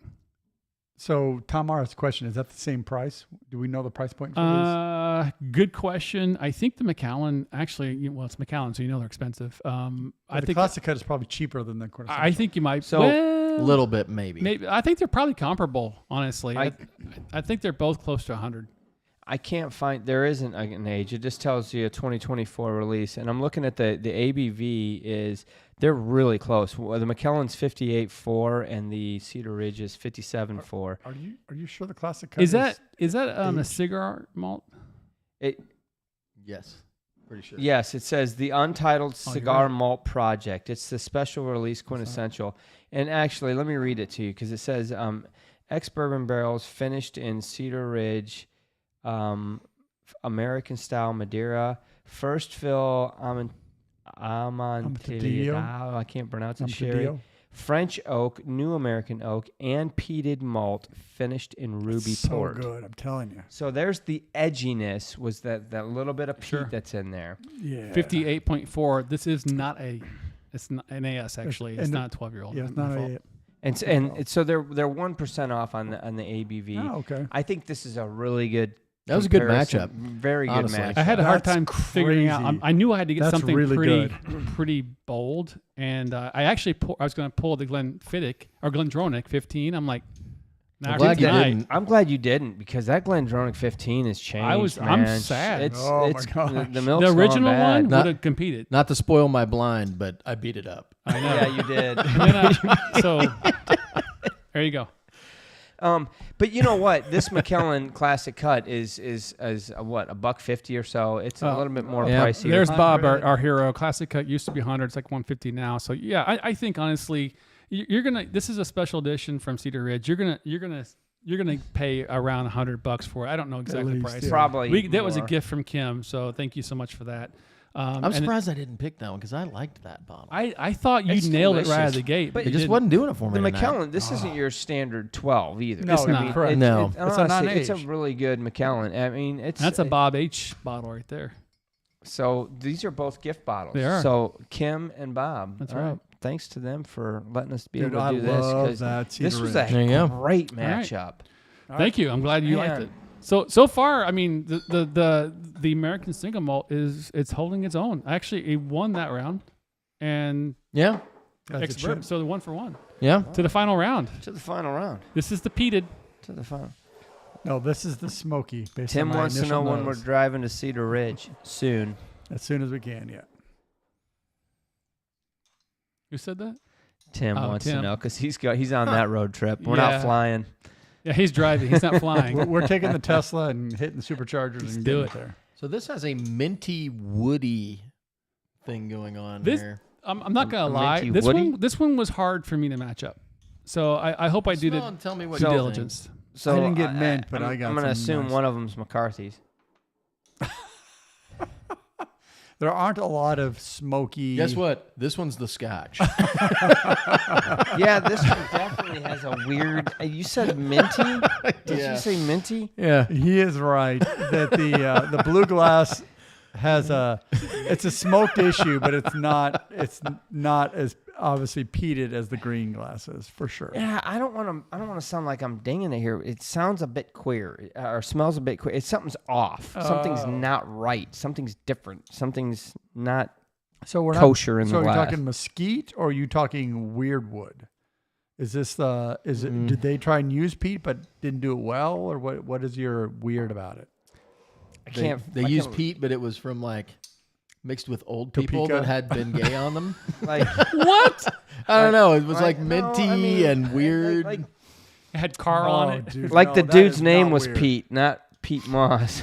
So Tom Mara's question, is that the same price? Do we know the price point for Good question. I think the Macallan actually, well, it's Macallan, so you know they're expensive. these? I The think classic cut is probably cheaper than the quintessential. I think you might. So- A little bit, maybe. maybe. I think they're probably comparable. Honestly, I- I think they're both close to 100. I can't find. There isn't an age. It just tells you a 2024 release, and I'm looking at the ABV is they're really close. Well, the Macallan's 58.4 and the Cedar Ridge is 57.4. Are you sure the classic cut Is that a aged? cigar malt? Yes. Pretty sure. Yes, it says the Untitled Oh, you're Cigar right. Malt Project. It's the special release quintessential. And actually, let me read it to you because it says ex-bourbon barrels finished in Cedar Ridge, American style Madeira, first fill Amontillado. I can't pronounce it. Sherry, Amontillado? French oak, new American oak, and peated malt finished in ruby so port. good, I'm telling you. So there's the edginess. Was that little bit of peat Sure. that's in there? Yeah. 58.4. This is not it's not an AS actually. It's and the- not a 12-year-old. Yeah, it's not a. So they're 1% off on the ABV. Oh, okay. I think this is a really good. That was a good comparison. matchup. Very good Honestly. matchup. I had a hard That's time figuring out. crazy. I knew I had to get That's something really pretty bold, and I actually I was going to pull the Glenfiddich or Glendronach 15. I'm like, nah, I'm glad you tonight. didn't. I'm glad you didn't because that Glendronach 15 has changed. I'm man. sad. It's, Oh, my it's, gosh. The milk's The gone original bad. one Not- would have competed. Not to spoil my blind, but I beat it up. I know. Yeah, you did. And then so there you go. But you know what? This Macallan Classic Cut is what, $150 or so. It's a Oh. little bit more Yeah. pricey. There's Bob, 100. our hero. Classic Cut used to be 100. It's like 150 now. So yeah, I think honestly, you're gonna. This is a special edition from Cedar Ridge. You're gonna pay around $100 for it. I don't know exactly the least, price. yeah. Probably That was a more. gift from Kim. So thank you so much for that. I'm and surprised I didn't pick that one because I liked that bottle. I thought you It's nailed it right out delicious. of the gate, But it you just didn't. wasn't doing it for me. The tonight. Macallan, this isn't your standard 12 either. No, It's not. not correct. No. It's a honestly, it's a non-age. really good Macallan. I mean, That's a Bob H bottle right there. So these are both gift bottles. They are. So Kim and Bob. That's all right. Thanks to them for letting us be Dude, able to I do this. love 'cause that Cedar This was Ridge. There you go. a great All right. matchup. Thank you. I'm glad you liked Man. it. So far, I mean, the American Single Malt it's holding its own. Actually, it won that round, and Yeah. As it expert. should. So the 1-for-1 Yeah. to the final round. To the final round. This is the peated. To the final. No, this is the smoky. Based Tim on my wants to initial know when we're nose. driving to Cedar Ridge soon. As soon as we can, yeah. Who said that? Tim Oh, wants to Tim. know because he's on that road trip. We're Yeah. not flying. Yeah, he's driving. He's not flying. We're taking the Tesla and hitting the superchargers Let's and do getting it. there. So this has a minty, woody thing going on This- here. I'm not gonna A lie. minty woody? This one was hard for me to match up. So I hope I did Smell it and tell me what due you diligence. So I didn't get mint, but I got I'm going to some assume nice- one of them's McCarthy's. There aren't a lot of smoky. Guess what? This one's the Scotch. Yeah, this one definitely has a weird. You said minty. Did Yeah. you say minty? Yeah. He is right that the blue glass has it's a smoked issue, but it's not as obviously peated as the green glass is for sure. Yeah, I don't want to sound like I'm dinging it here. It sounds a bit queer, or smells a bit queer. Something's off. Something's not right. Something's different. Something's not So we're kosher not, in so the are you glass. talking mesquite or are you talking weird wood? Is this did they try and use peat but didn't do it well, or what is your weird about it? They used peat, but it was from like mixed with old people Topeka? that had been gay on them. like What? I don't know. It was like no, minty I mean, and weird. like It had Carl on it. Dude, like no, the that dude's is name not was weird. Pete, not Pete Moss.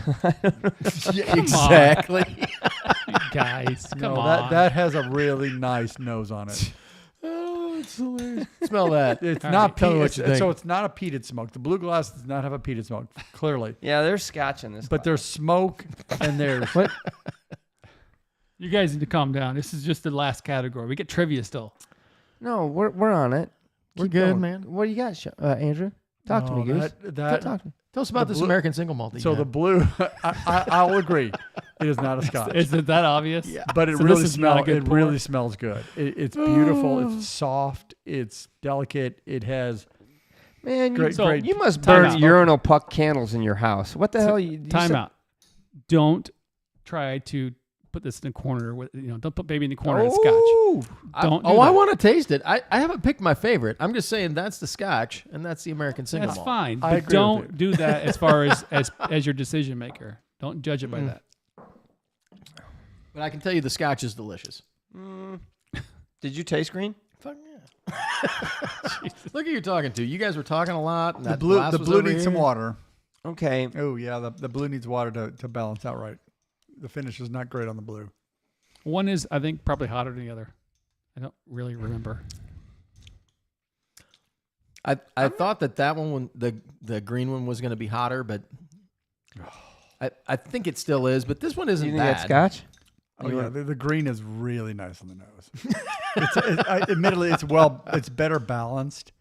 Yeah, exactly. Guys, come No, on. that has a really nice nose on it. Oh, it's hilarious. Smell that. It's All not right, tell me peat. what you think. So it's not a peated smoke. The blue glass does not have a peated smoke, clearly. Yeah, there's Scotch in this. But there's smoke and there's You guys need to calm down. This is just the last category. We get trivia still. no, we're on it. We're Keep good, going. man. What do you got, Andrew? Talk to me, Goose. That, Talk to me. Tell us about The this blue- American Single Malt. that so you the have. blue, I'll agree, it is not a Scotch. Is it that obvious? Yeah. But it So really this is not a smells. good It pour? really smells good. It's beautiful. It's soft. It's delicate. It has Man, great. So great. you must Time burn out. urinal puck candles in your house. What the hell? You Time said- out. Don't try to put this in the corner. Don't put baby in the corner of Scotch. Oh, Don't do I that. want to taste it. I haven't picked my favorite. I'm just saying that's the Scotch and that's the American Single That's Malt. fine, I but agree with don't you. do that as far as your decision maker. Don't judge it by that. But I can tell you the Scotch is delicious. Did you taste green? Fuck yeah. Look who you're talking to. You guys were talking a lot. And The that blue. glass The was blue over needs some here. water. Okay. Oh yeah, the blue needs water to balance out right. The finish is not great on the blue. One is, I think, probably hotter than the other. I don't really remember. I thought that one, the green one, was going to be hotter, but I think it still is. But this one Do isn't you think bad. that's Scotch? Oh yeah, the green is really nice on the nose. Admittedly, it's better balanced.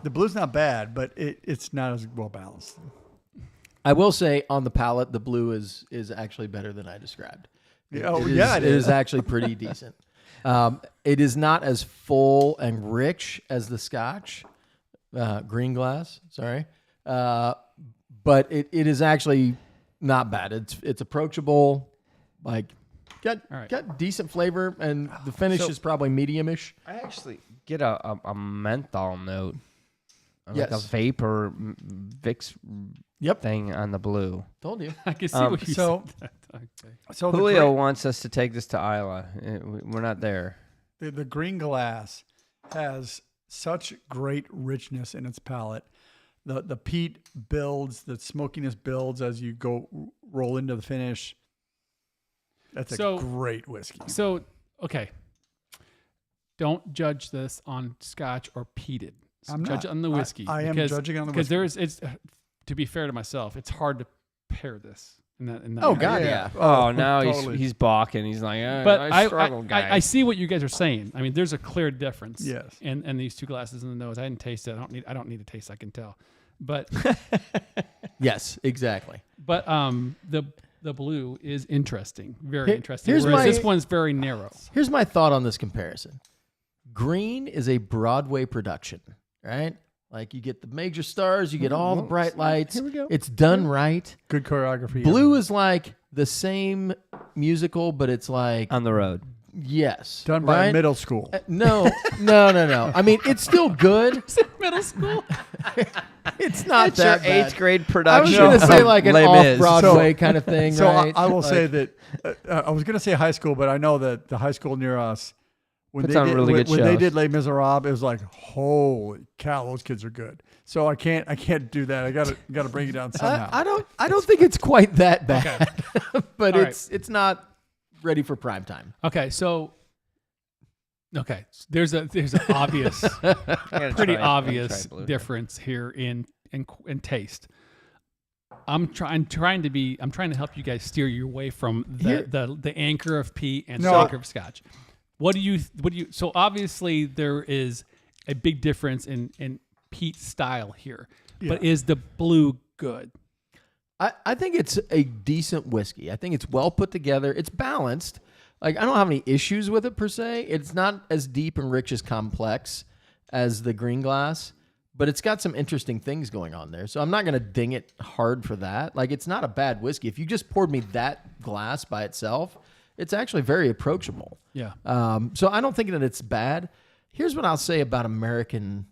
The blue's not bad, but it's not as well balanced. I will say on the palate, the blue is actually better than I described. It It is actually pretty decent. It is not as full and rich as the Scotch, green glass. Sorry, but it is actually not bad. It's approachable. Like got decent flavor, and the finish is probably medium-ish. I actually get a menthol note, like a Yes. vape or Vicks Yep. thing on the blue. Told you. I can see what you so- said. Okay. So the Julio green, wants us to take this to Isla. We're not there. the green glass has such great richness in its palate. The peat builds, the smokiness builds as you roll into the finish. That's So- a great whiskey. So, okay. Don't judge this on Scotch or peated. I'm Judge not. on the whiskey. I am judging on the because whiskey. it's to be fair to myself, it's hard to pair this. In that Oh, manner. God, yeah. Oh, now totally. he's balking. He's like, But I struggle, guys. I see what you guys are saying. I mean, there's a clear difference. Yes. And these two glasses in the nose. I didn't taste it. I don't need to taste. I can tell. But Yes, exactly. the blue is interesting. Very Here- interesting. here's Whereas my- this one's very narrow. Here's my thought on this comparison. Green is a Broadway production, right? Like you get the major stars, you get all the bright lights. Here we go. It's done right. Good choreography. Blue is like the same musical, but it's like on the road. yes, done by right? a middle school. No. I mean, it's still good. Middle school. It's not It's your that bad. 8th grade I was production. going to say of like an Les Mis. off-Broadway kind of thing, So right? I will Like- say that I was going to say high school, but I know that the high school near us, when Puts they on did, really good when they shows. did Les Miserables, it was like, holy cow, those kids are good. So I can't do that. I got to bring it down somehow. I don't think it's quite that bad, but All right. it's not ready for prime time. Okay, so there's an obvious, I gotta pretty try- I gotta obvious try blue. difference here in taste. I'm trying to help you guys steer your way from the anchor of peat and the anchor of Scotch. What do you? So obviously there is a big difference in peat style here, but is the blue good? I think it's a decent whiskey. I think it's well put together. It's balanced. Like, I don't have any issues with it per se. It's not as deep and rich as complex as the green glass, but it's got some interesting things going on there. So I'm not going to ding it hard for that. Like, it's not a bad whiskey. If you just poured me that glass by itself, it's actually very approachable. Yeah. So I don't think that it's bad. Here's what I'll say about American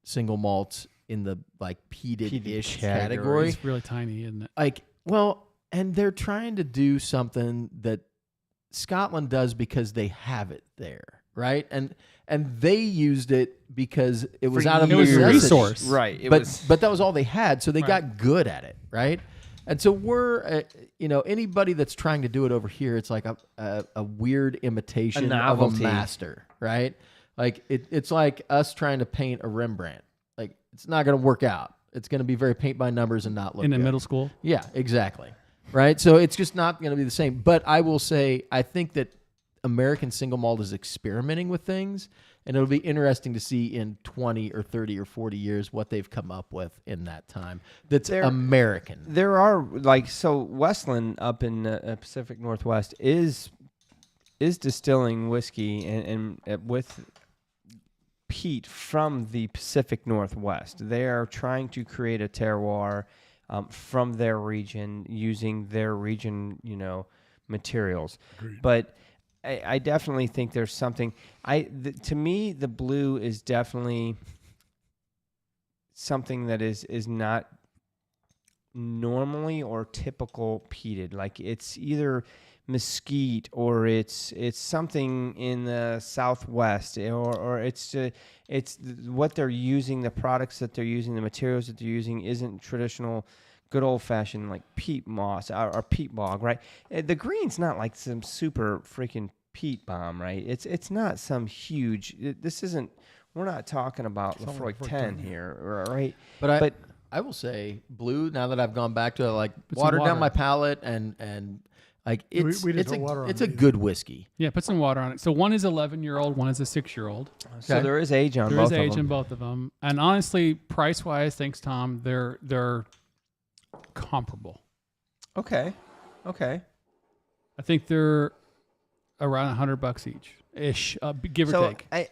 single malts in the like peated-ish category. It's really tiny, isn't it? Like, well, and they're trying to do something that Scotland does because they have it there, right? And they used it because it was out of necessity. a Resource, right? But that was all they had, so they got good at it, right? And so we're, anybody that's trying to do it over here, it's like a weird imitation of a master, right? Like it's like us trying to paint a Rembrandt. Like, it's not going to work out. It's going to be very paint by numbers and not look in good. middle school. Yeah, exactly. Right. So it's just not going to be the same. But I will say, I think that American Single Malt is experimenting with things, and it'll be interesting to see in 20 or 30 or 40 years what they've come up with in that time. That's American. There are Westland up in the Pacific Northwest is distilling whiskey and with peat from the Pacific Northwest. They are trying to create a terroir from their region using their region, materials. Agreed. But I definitely think there's something. To me, the blue is definitely something that is not normally or typical peated. Like, it's either mesquite or it's something in the Southwest, or it's what they're using, the products that they're using, the materials that they're using isn't traditional good old-fashioned like peat moss or peat bog, right? The green's not like some super freaking peat bomb, right? It's not some huge. This isn't. We're not talking about Lefroy 10 here, right? But I will say, blue. Now that I've gone back to it, like watered down my palate and like it's a good whiskey. Yeah, put some water on it. So one is 11-year-old, one is a 6-year-old. So there is age on both of them. There is age in both of them, and honestly, price-wise, thanks Tom, they're comparable. Okay. I think they're around $100 each, ish, give or take.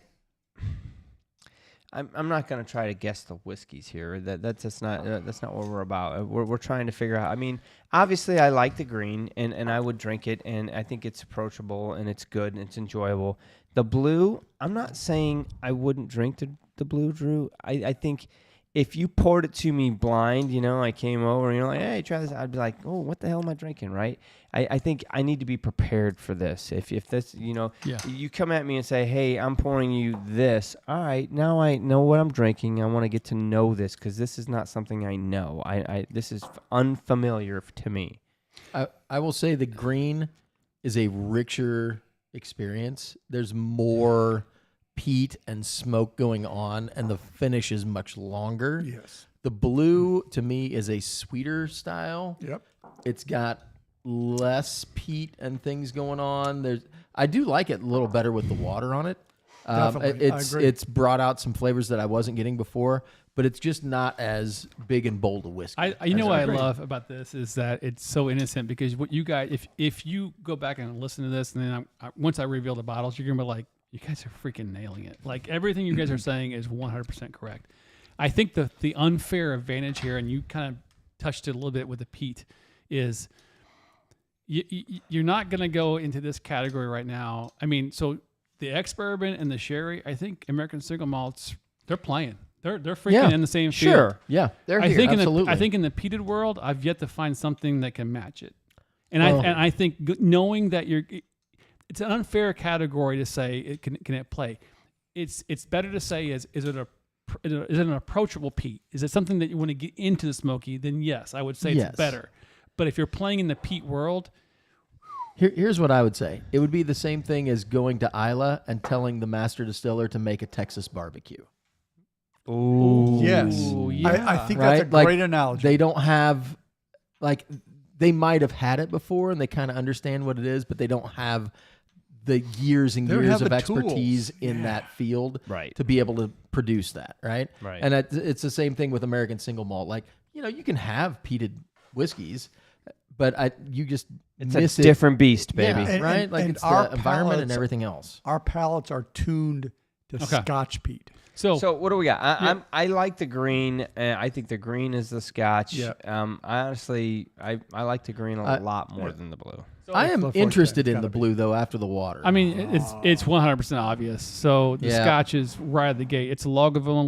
I'm not going to try to guess the whiskeys here. That's not what we're about. We're trying to figure out. I mean, obviously, I like the green, and I would drink it, and I think it's approachable, and it's good, and it's enjoyable. The blue, I'm not saying I wouldn't drink the blue, Drew. I think if you poured it to me blind, I came over and you're like, hey, try this. I'd be like, oh, what the hell am I drinking, right? I think I need to be prepared for this. If this, you come at me and say, hey, I'm pouring you this. All right, now I know what I'm drinking. I want to get to know this because this is not something I know. This is unfamiliar to me. I will say the green is a richer experience. There's more peat and smoke going on, and the finish is much longer. Yes. The blue, to me, is a sweeter style. Yep. It's got less peat and things going on. I do like it a little better with the water on it. Definitely. I agree. It's brought out some flavors that I wasn't getting before, but it's just not as big and bold a whiskey. What I love about this is that it's so innocent, because what you guys, if you go back and listen to this, and then once I reveal the bottles, you're gonna be like, you guys are freaking nailing it. Like, everything you guys are saying is 100% correct. I think the unfair advantage here, and you kind of touched it a little bit with the peat, is you're not going to go into this category right now. I mean, so the ex-bourbon and the sherry, I think American Single Malts, they're playing. They're freaking in the same field. Sure, yeah, they're here, absolutely. I think in the peated world, I've yet to find something that can match it. And I think knowing that it's an unfair category to say can it play. It's better to say is it an approachable peat? Is it something that you want to get into the smoky? Then yes, I would say it's better. But if you're playing in the peat world, here's what I would say. It would be the same thing as going to Isla and telling the master distiller to make a Texas barbecue. Oh yes, yeah. I think that's a great analogy. They don't have like they might have had it before and they kind of understand what it is, but they don't have the years and They don't years have of the expertise tools. in that field Right. to be able to produce that, right? Right. And it's the same thing with American Single Malt. Like, you can have peated whiskeys, but you just It's miss a it. different beast, baby. Yeah, And- right? and- Like and it's our the environment and palates- everything else. Our palates are tuned to Okay. Scotch peat. So what do we got? I like the green. I think the green is the Scotch. Yeah. I honestly, I like the green a lot more than the blue. I am Forte, interested in gotta the be. blue though after the water. I mean, it's 100% obvious. So the Yeah. Scotch is right at the gate. It's a Lagavulin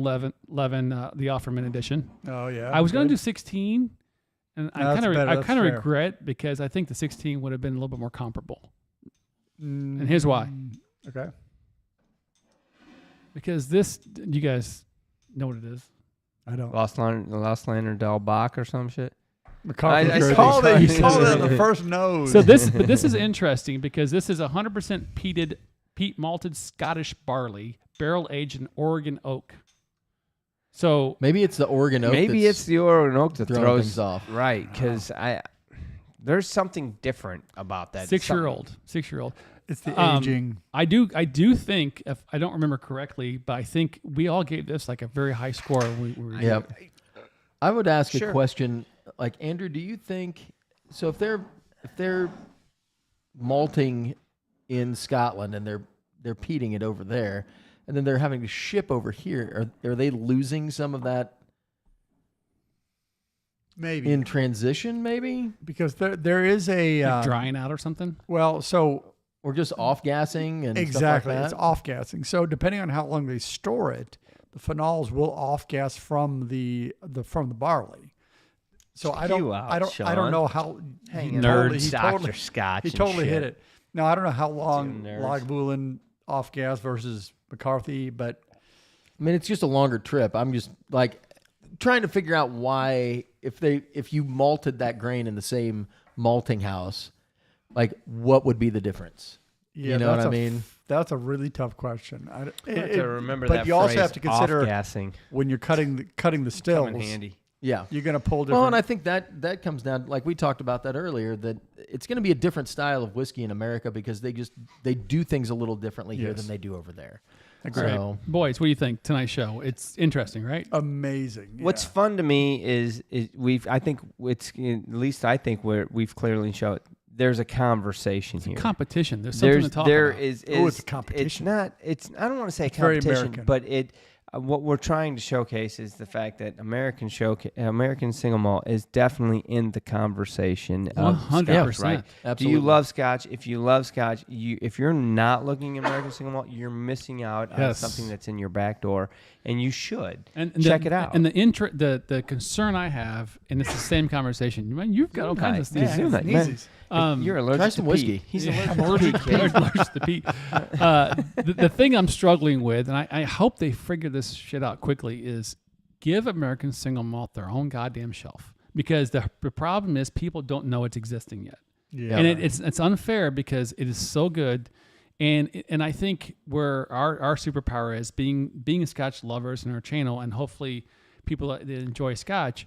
11 the Offerman edition. Oh yeah. I was going to good. do 16, and No, I that's kind better. of That's fair. regret because I think the 16 would have been a little bit more comparable. And here's why. Okay. Because this, you guys know what it is. I don't. Lost Lander Del Bach or some shit. McCarthy I Gurley. called it. You called it on the first nose. So this is interesting because this is 100% peat malted Scottish barley, barrel aged in Oregon oak. So maybe it's the Oregon oak. Maybe that's it's the Oregon oak that throwing throws things off. Right, because there's something different about that. 6-year-old. it's the aging. I do think, if I don't remember correctly, but I think we all gave this like a very high score. Yeah. I would ask Sure. a question like, Andrew, do you think so if they're malting in Scotland and they're peating it over there and then they're having to ship over here, are they losing some of that Maybe in transition maybe? because there is a Like drying out or something. well, so Or just off gassing and exactly, stuff like it's that? off gassing. So depending on how long they store it, the phenols will off gas from the barley. So I don't Sean. know how Hanging he Dr. Scotch. he and totally shit. hit it. Now I don't know how long nerds. Lagavulin off gas versus McCarthy, but I mean, it's just a longer trip. I'm just like trying to figure out why if you malted that grain in the same malting house, like what would be the difference? yeah, You know what that's I a- mean? That's a really tough question. I have to remember but that you also phrase, have to consider off-gassing. when you're cutting the Come stills, in handy. Yeah. you're going to pull different. Well, and I think that comes down, like we talked about that earlier, that it's going to be a different style of whiskey in America because they do things a little differently here Yes. than they do over there. Agreed. So, Boys, what do you think tonight's show? It's interesting, right? Amazing. What's yeah. fun to me is I think it's at least I think we've clearly shown there's a conversation here. Competition. There's something to talk about. it's a competition. It's not. It's. I don't want to say It's very competition, American. but it. What we're trying to showcase is the fact that American Single Malt is definitely in the conversation of 100%. Scotch, right? absolutely. Do you love Scotch? If you love Scotch, if you're not looking at American Single Malt, you're missing out on Yes. something that's in your back door, and you should And check it out. And the concern I have, and it's the same conversation. Man, you've got all kinds of Yeah, stuff. Zoom night, Easy. man. You're allergic try to some peat. whiskey. He's I'm allergic to peat, kid. allergic to peat. The thing I'm struggling with, and I hope they figure this shit out quickly, is give American Single Malt their own goddamn shelf. Because the problem is people don't know it's existing yet. Yeah. And it's unfair because it is so good. And I think where our superpower is being Scotch lovers in our channel, and hopefully people that enjoy Scotch,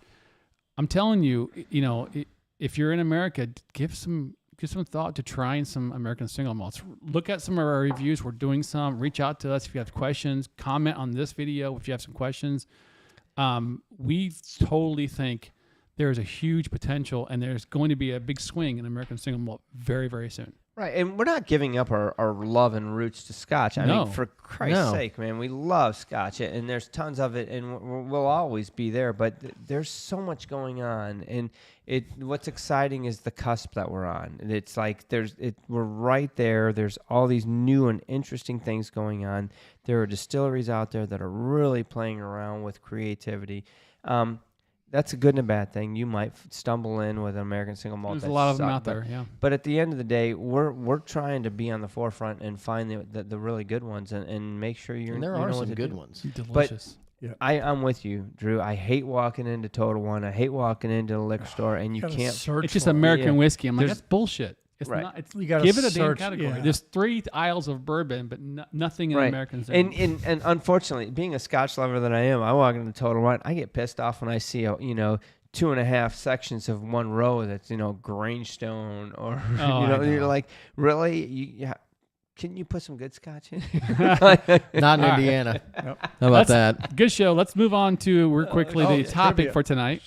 I'm telling you, if you're in America, give some thought to trying some American Single Malts. Look at some of our reviews. We're doing some. Reach out to us if you have questions. Comment on this video if you have some questions. We totally think there is a huge potential, and there's going to be a big swing in American Single Malt very, very soon. Right, and we're not giving up our love and roots to Scotch. I No. mean, for Christ's No. sake, man, we love Scotch, and there's tons of it, and we'll always be there. But there's so much going on, and what's exciting is the cusp that we're on. And it's like we're right there. There's all these new and interesting things going on. There are distilleries out there that are really playing around with creativity. That's a good and a bad thing. You might stumble in with an American Single Malt. There's a that lot of them suck, out but there, yeah. But at the end of the day, we're trying to be on the forefront and find the really good ones and make sure you're. And there you are know what some to good do. ones. Delicious. I'm with you, Drew. I hate walking into Total One. I hate walking into the liquor store and you Gotta can't. search It's just for it. American Yeah. whiskey. I'm like, There's- that's bullshit. It's Right. not. It's, You gotta give it a damn search, category. yeah. There's 3 aisles of bourbon, but nothing in Right. American Single. And unfortunately, being a Scotch lover that I am, I walk into Total One. I get pissed off when I see 2.5 sections of one row that's, Grangestone or, Oh, I you're know. like, really? Can you put some good Scotch in? Not in All right. Indiana. Yep. How about that? Good show. Let's move on to quickly the topic trivia. for tonight.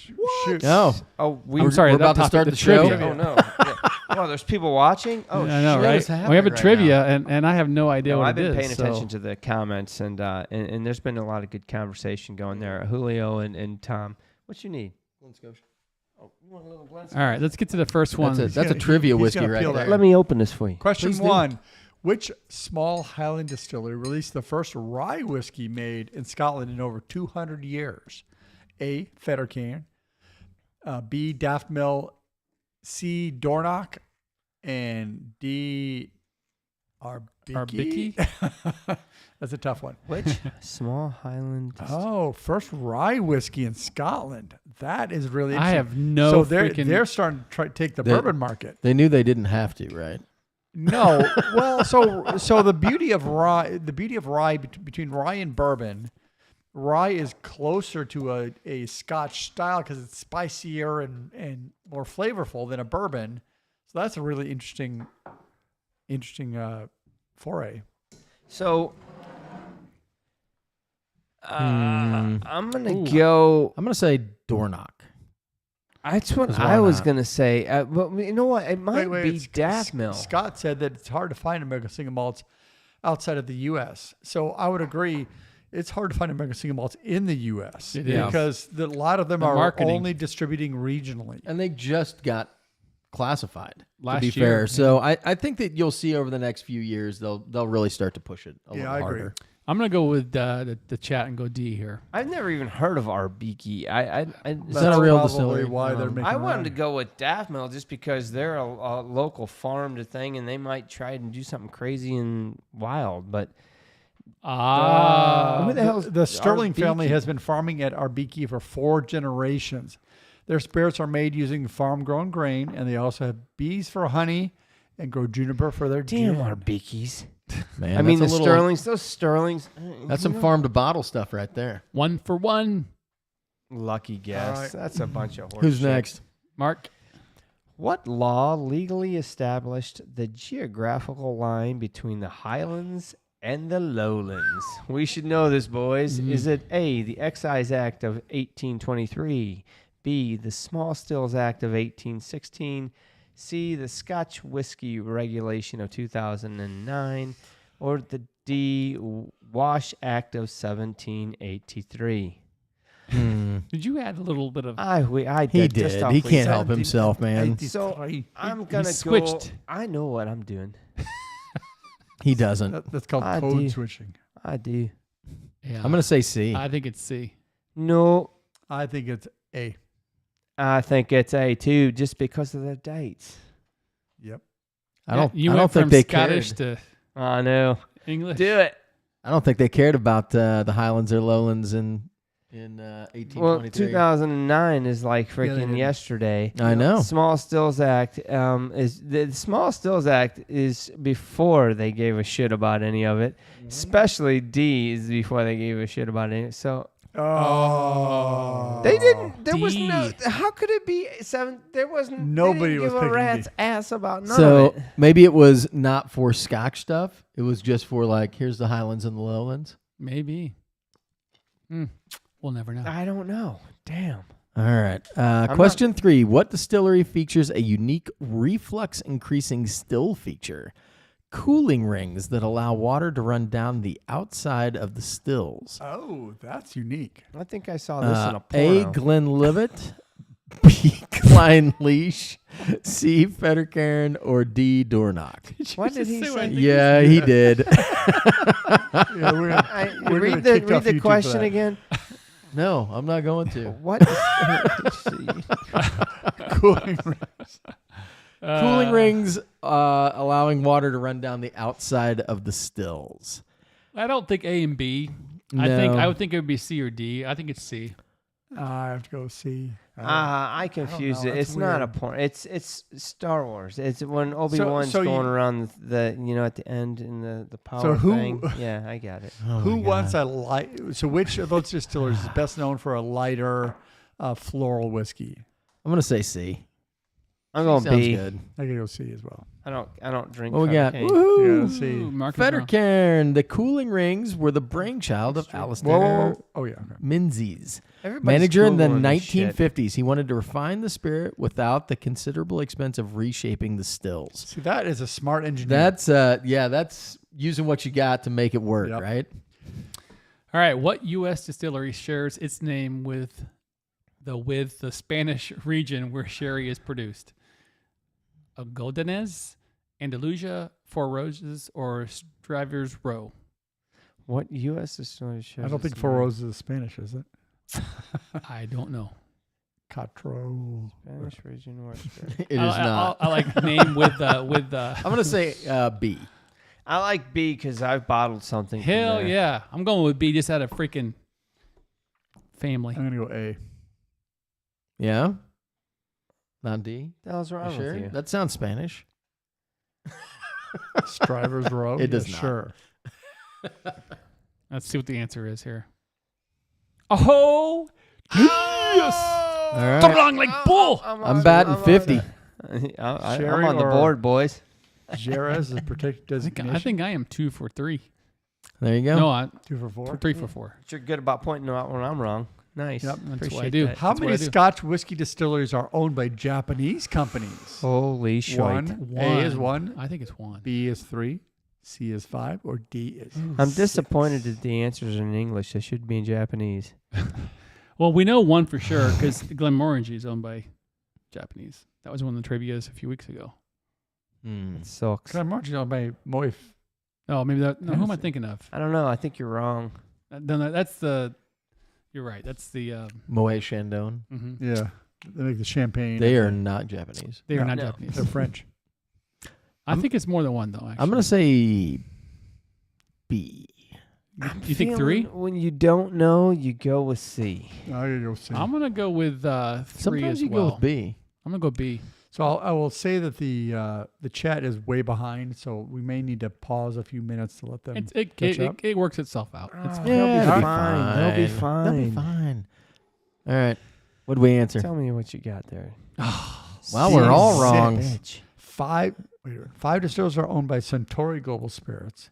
Shoot. Oh, Oh, I'm sorry. we're that about to topic, start the trivia. show? Oh, no. Yeah. Oh, there's people watching? Oh, I know, shit. right? What's happening We have a right trivia, and I have no idea No, what I've it been is. paying so- attention to the comments, and there's been a lot of good conversation going there. Julio and Tom, what you need? Oh, you want a little glass? All right, let's get to the first one. That's a gonna- trivia he's whiskey gonna right peel there. that. Let me open this for you. Question Please do. 1. Which small Highland distillery released the first rye whiskey made in Scotland in over 200 years? A. Fettercairn, B. Daft Mill, C. Dornoch, and D. Arbiki. That's a tough one. Which small Highland? Oh, first rye whiskey in Scotland. That is really I interesting. have no So they're freaking. starting to try to take the They- bourbon market. They knew they didn't have to, right? No, well, so the beauty of rye, between rye and bourbon, rye is closer to a Scotch style because it's spicier and more flavorful than a bourbon. So that's a really interesting foray. So, I'm gonna Ooh. go. I'm going to say Dornoch. That's what Because why I was not? gonna say. But you know what? It might be it's- Daft Mill. Scott said that it's hard to find American Single Malts outside of the U.S. So I would agree. It's hard to find American Single Malts in the U.S. It is. because a lot of them The are marketing. only distributing regionally. And they just got classified, Last to be year, fair. yeah. So I think that you'll see over the next few years, they'll really start to push it a little I agree. harder. I'm gonna go with the chat and go D here. I've never even heard of Arbiki. Is That's that a real probably distillery? why they're making I wanted to rye. go with Daft Mill just because they're a local farm to thing, and they might try and do something crazy and wild. But Ah, Who the hell's The Sterling family Arbiki? has been farming at Arbiki for 4 generations. Their spirits are made using farm-grown grain, and they also have bees for honey and grow juniper for their damn gin. Arbikis. Man, I mean, the that's a little- Sterlings, those Sterlings. That's some farm to bottle stuff right there. 1 for 1. Lucky guess. All right. That's a bunch of horse Who's shit. next? Mark. What law legally established the geographical line between the Highlands and the Lowlands? We should know this, boys. Is it A, the Excise Act of 1823, B, the Small Stills Act of 1816, C, the Scotch Whisky Regulation of 2009, or the D, Wash Act of 1783? Did you add a little bit of? I He did. just did. off He lead. can't help himself, man. So I'm gonna switched. go. I know what I'm doing. He doesn't. That's called I code do. switching. I do. Yeah. I'm going to say C. I think it's C. No, I think it's A. I think it's A too, just because of the dates. Yep. I don't. You I went don't think from they Scottish cared. to I know. English. Do it. I don't think they cared about the Highlands or Lowlands in 1823. Well, 2009 is like they freaking didn't. yesterday. I know. Small Stills Act is the Small Stills Act is before they gave a shit about any of it. Especially D is before they gave a shit about it. So Oh. they didn't. There was D. no. How could it be 7? There wasn't. Nobody they didn't was give a picking rat's D. ass about none So of it. maybe it was not for Scotch stuff. It was just for like, here's the Highlands and the Lowlands. Maybe. We'll never know. I don't know. Damn. All right. not- Question 3. What distillery features a unique reflux increasing still feature? Cooling rings that allow water to run down the outside of the stills. Oh, that's unique. I think I saw this in a A. porno. Glenlivet, B. Klein Leash, C. Fettercairn, or D. Dornoch. What did he Just say what I say? think Yeah, he did. Yeah, we're gonna, we're gonna read the kick off read the YouTube for question that. again. No, I'm not going to. What? Let's see. Cooling rings. Cooling rings allowing water to run down the outside of the stills. I don't think A and B. No. I would think it would be C or D. I think it's C. I have to go C. I confused know, it. that's It's not a weird. porn. It's Star Wars. It's when Obi-Wan's so going you- around the at the end in the power So who- thing. Yeah, I got it. Oh Who my wants God. a light? So which of those distillers is best known for a lighter floral whiskey. I'm gonna say C. I'm going Sounds B. good. I gotta go C as well. I don't drink. What we got? Feathercane. Woohoo! Yeah, let's see. Mark is wrong. Fettercairn. The cooling rings were the brainchild of Alistair Whoa. Oh yeah. Okay. Menzies. Everybody's Manager in the Googling this shit. 1950s. He wanted to refine the spirit without the considerable expense of reshaping the stills. See, that is a smart engineer. That's using what you got to make it work, Yep. right? All right. What U.S. distillery shares its name with the Spanish region where sherry is produced? Godinez, Andalusia, Four Roses, or Strivers Row? What U.S. distillery shares? I don't think Four Roses is Spanish, is it? I don't know. Cotro. Spanish region or It is not. I like name with I'm going to say B. I like B because I've bottled something. from hell there. yeah. I'm going with B just out of freaking family. I'm gonna go A. Yeah? Not D? The hell's wrong You sure? with you? That sounds Spanish. Strivers Row. It does Yeah, not. Sure. Let's see what the answer is here. Oh, yes. All right. Strong like bull. I'm batting 50. I'm Sherry on the or- board, boys. Jerez is protected I designation. think I am 2 for 3. There you go. No, I 2 for 4. 3 for 4. You're good about pointing out when I'm wrong. Nice. Yep, that's Appreciate what I do. that. How That's what many I do. Scotch whiskey distilleries are owned by Japanese companies? Holy shit. One. A is 1. I think it's 1. B is 3. C is 5. Or D is I'm 6. disappointed that the answers are in English. They should be in Japanese. Well, we know 1 for sure because Glenmorangie is owned by Japanese. That was one of the trivias a few weeks ago. Hmm. It sucks. Can I margin on my Moif? Oh, maybe that. No, who am I Yes. thinking of? I don't know. I think you're wrong. That's the. You're right. That's the. Moet Chandon. Yeah. They make the champagne. They are not Japanese. They are No. not No. Japanese. They're French. I think it's more than 1 though. Actually. I'm going to say B. You think Feeling 3? When you don't know, you go with C. I'm going to go C. I'm gonna go with 3 Sometimes as you well. go with B. I'm gonna go B. So I will say that the chat is way behind, so we may need to pause a few minutes to let them catch up. It works itself out. It's Oh, fine. They'll be it'll fine. They'll be fine. They'll be fine. All right. What did we answer? Tell me what you got there. Well, we're all Six. wrong. Bitch. 5 distilleries are owned by Suntory Global Spirits,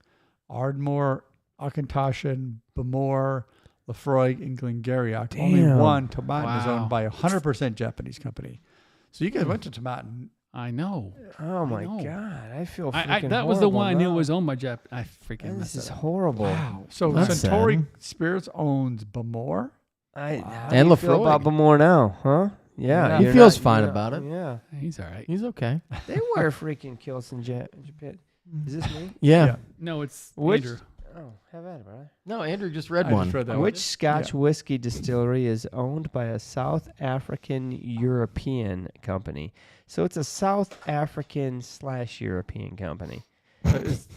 Ardmore, Auchentoshan, Bamore, Lafroig, and Glengarioch. Only Damn. one, Tomatin, is Wow. owned by a 100% Japanese company. So you guys went to Tomatin. I know. Oh my know. god, I feel I freaking that was the one I knew horrible was owned by Jap. I freaking now. messed This is it up. horrible. Wow. So That's Suntory sad. Spirits owns Bamore. How And do you feel Lafroig. about Bamore now, huh? Yeah, He you're feels not- fine you're about not- it. Yeah, He's all right. He's okay. they wear freaking kilts in Japan. Is this me? Yeah. Yeah. No, it's Which- Andrew. Oh, have at it, bro. No, Andrew just read I one. just read that Which one. Scotch whiskey distillery is owned by a South African European company? So it's a South African / European company.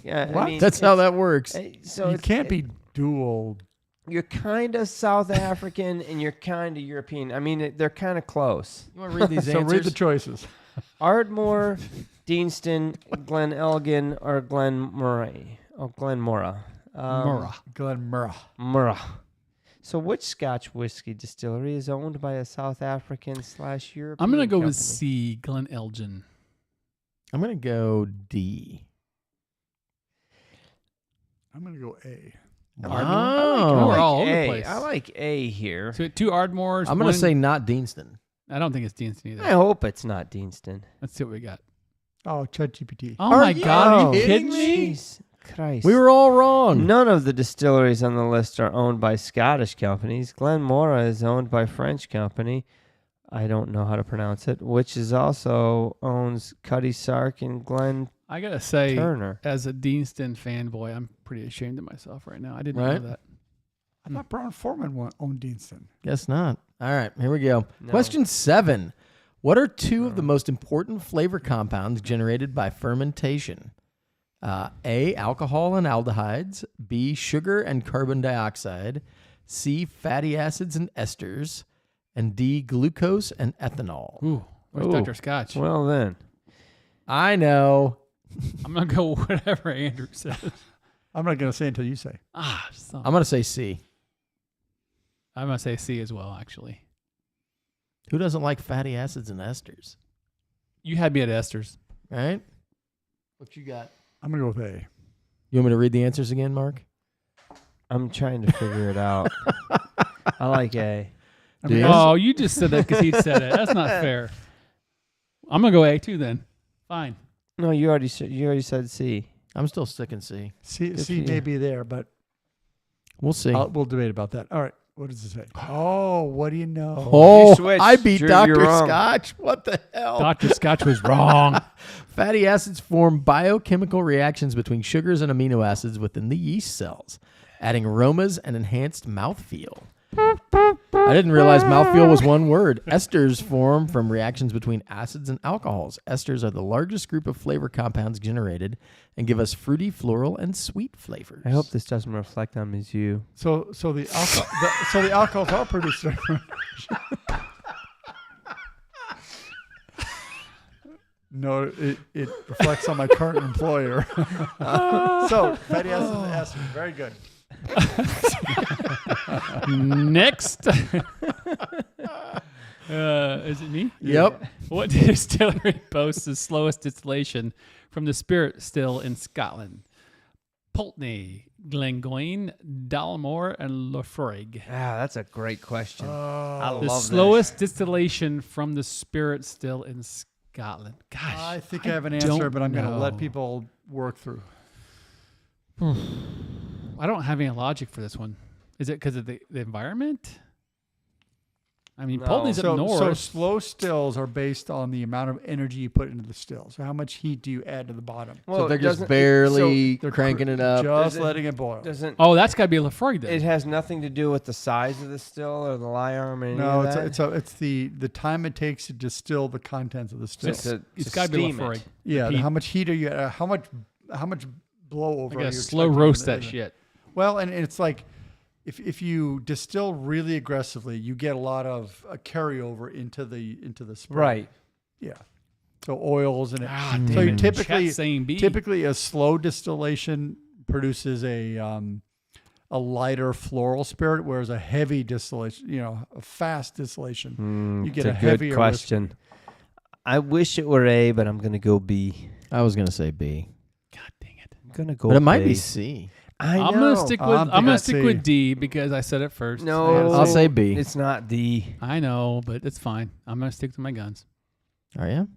Yeah, What? I mean, That's how it's- that works. So You it's- can't be dual. You're kind of South African and you're kind of European. I mean, they're kind of close. You want to read these So answers? read the choices. Ardmore, Deanston, Glen Elgin, or Glen Murray. Oh, Glen Mora. Murrah. Glenmurra. Murrah. So which Scotch whiskey distillery is owned by a South African / European I'm gonna go company? with C. Glen Elgin. I'm going to go D. I'm going to go A. Wow. We're all over the A. place. I like A here. So 2 Ardmores. I'm going to say not Deanston. I don't think it's Deanston either. I hope it's not Deanston. Let's see what we got. Oh, ChatGPT. Oh Are my you God! Are you kidding kidding me? Jeez Christ. We were all wrong. None of the distilleries on the list are owned by Scottish companies. Glenmora is owned by French company. I don't know how to pronounce it, which is also owns Cuddy Sark and Glen I gotta say, Turner. as a Deanston fanboy, I'm pretty ashamed of myself right now. I didn't Right? know that. I thought Brown Foreman owned Deanston. Guess not. All right, here we go. No. Question 7. What are 2 of the most important flavor compounds generated by fermentation? A, alcohol and aldehydes. B, sugar and carbon dioxide. C, fatty acids and esters. And D, glucose and ethanol. Ooh, where's Ooh. Dr. Scotch? Well then. I know. I'm gonna go whatever Andrew says. I'm not going to say until you say. Son. I'm going to say C. I'm gonna say C as well. Actually, Who doesn't like fatty acids and esters? You had me at esters. Right? What you got? I'm going to go with A. You want me to read the answers again, Mark? I'm trying to figure it out. I like A. I Do mean, you? Oh, you just said that because he said it. That's not fair. I'm gonna go A too then. Fine. No, you already said C. I'm still sticking C. C may be there, but We'll see. we'll debate about that. All right. What does it say? Oh, what do you know? Oh, You switched. I beat Drew, Dr. you're wrong. Scotch. What the hell? Dr. Scotch was wrong. Fatty acids form biochemical reactions between sugars and amino acids within the yeast cells, adding aromas and enhanced mouthfeel. I didn't realize mouthfeel was one word. Esters form from reactions between acids and alcohols. Esters are the largest group of flavor compounds generated and give us fruity, floral, and sweet flavors. I hope this doesn't reflect on Ms. You. So the alcohols are produced. No, it reflects on my current employer. So fatty acids and esters, very good. Next. Is it me? Yep. What distillery boasts the slowest distillation from the spirit still in Scotland? Pulteney, Glengoyne, Dalmore, and Laphroaig. Ah, that's a great question. I The love slowest distillation from the spirit still in Scotland. Gosh, I think I have an answer, don't but I'm going to know. let people work through. I don't have any logic for this one. Is it because of the environment? I mean, No. Pulteney's up So north. slow stills are based on the amount of energy you put into the still. So how much heat do you add to the bottom? So they're just barely They're cranking it up. just Does it- letting it boil. Doesn't Oh, that's got to be Laphroaig then. it has nothing to do with the size of the still or the lie arm or any No, of that? it's the time it takes to distill the contents of the still. It's got to be steam Laphroaig. it. Yeah, peat. how much heat are you? How much blow over? I are gotta you slow expecting roast in that the- shit. Well, and it's like if you distill really aggressively, you get a lot of carryover into the spray. Right. Yeah. So oils and it. Ah, So damn you it. typically Chat's saying B. typically a slow distillation produces a lighter floral spirit, whereas a heavy distillation, a fast distillation, you get it's a good heavier question. I wish it were A, but I'm going to go B. I was going to say B. God dang it. I'm going to go But it might be A. C. I know. I'm gonna stick with I'm I'm gonna thinking stick C. with D because I said it first. No. I'll say B. It's not D. I know, but it's fine. I'm gonna stick to my guns. Are you?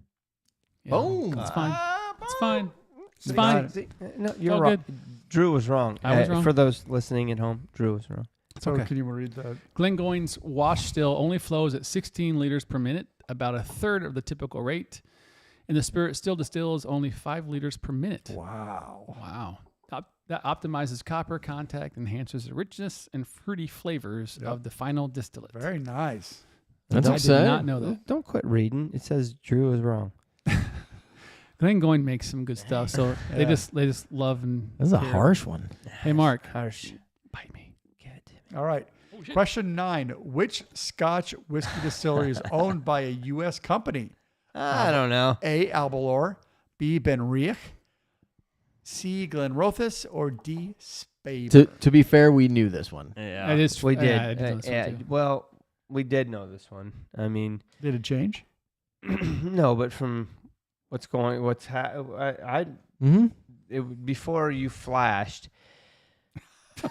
Yeah, Boom. It's fine. It's fine. It's See, fine. No, It's you're all wrong. good. Drew was wrong. I was wrong. For those listening at home, Drew was wrong. So okay. can you read that? Glengoyne's wash still only flows at 16 liters per minute, about a third of the typical rate, and the spirit still distills only 5 liters per minute. Wow. Wow. That optimizes copper contact, enhances the richness and fruity flavors of the final distillate. Very nice. That's I upsetting. did not know that. Don't quit reading. It says Drew was wrong. Glengoyne makes some good stuff, so they Yeah. just love and. That's a care. harsh one. Hey, Mark, Harsh. bite me. All right. Oh, shit. Question 9. Which Scotch whiskey distillery is owned by a U.S. company? I don't know. A. Albalor, B. Benriach, C. Glenrothes, or D. Spavin? To be fair, we knew this one. Yeah, It is- we did. yeah, I did know this one too. Well, we did know this one. I mean, Did it change? no, but from what's Mm-hmm. before you flashed,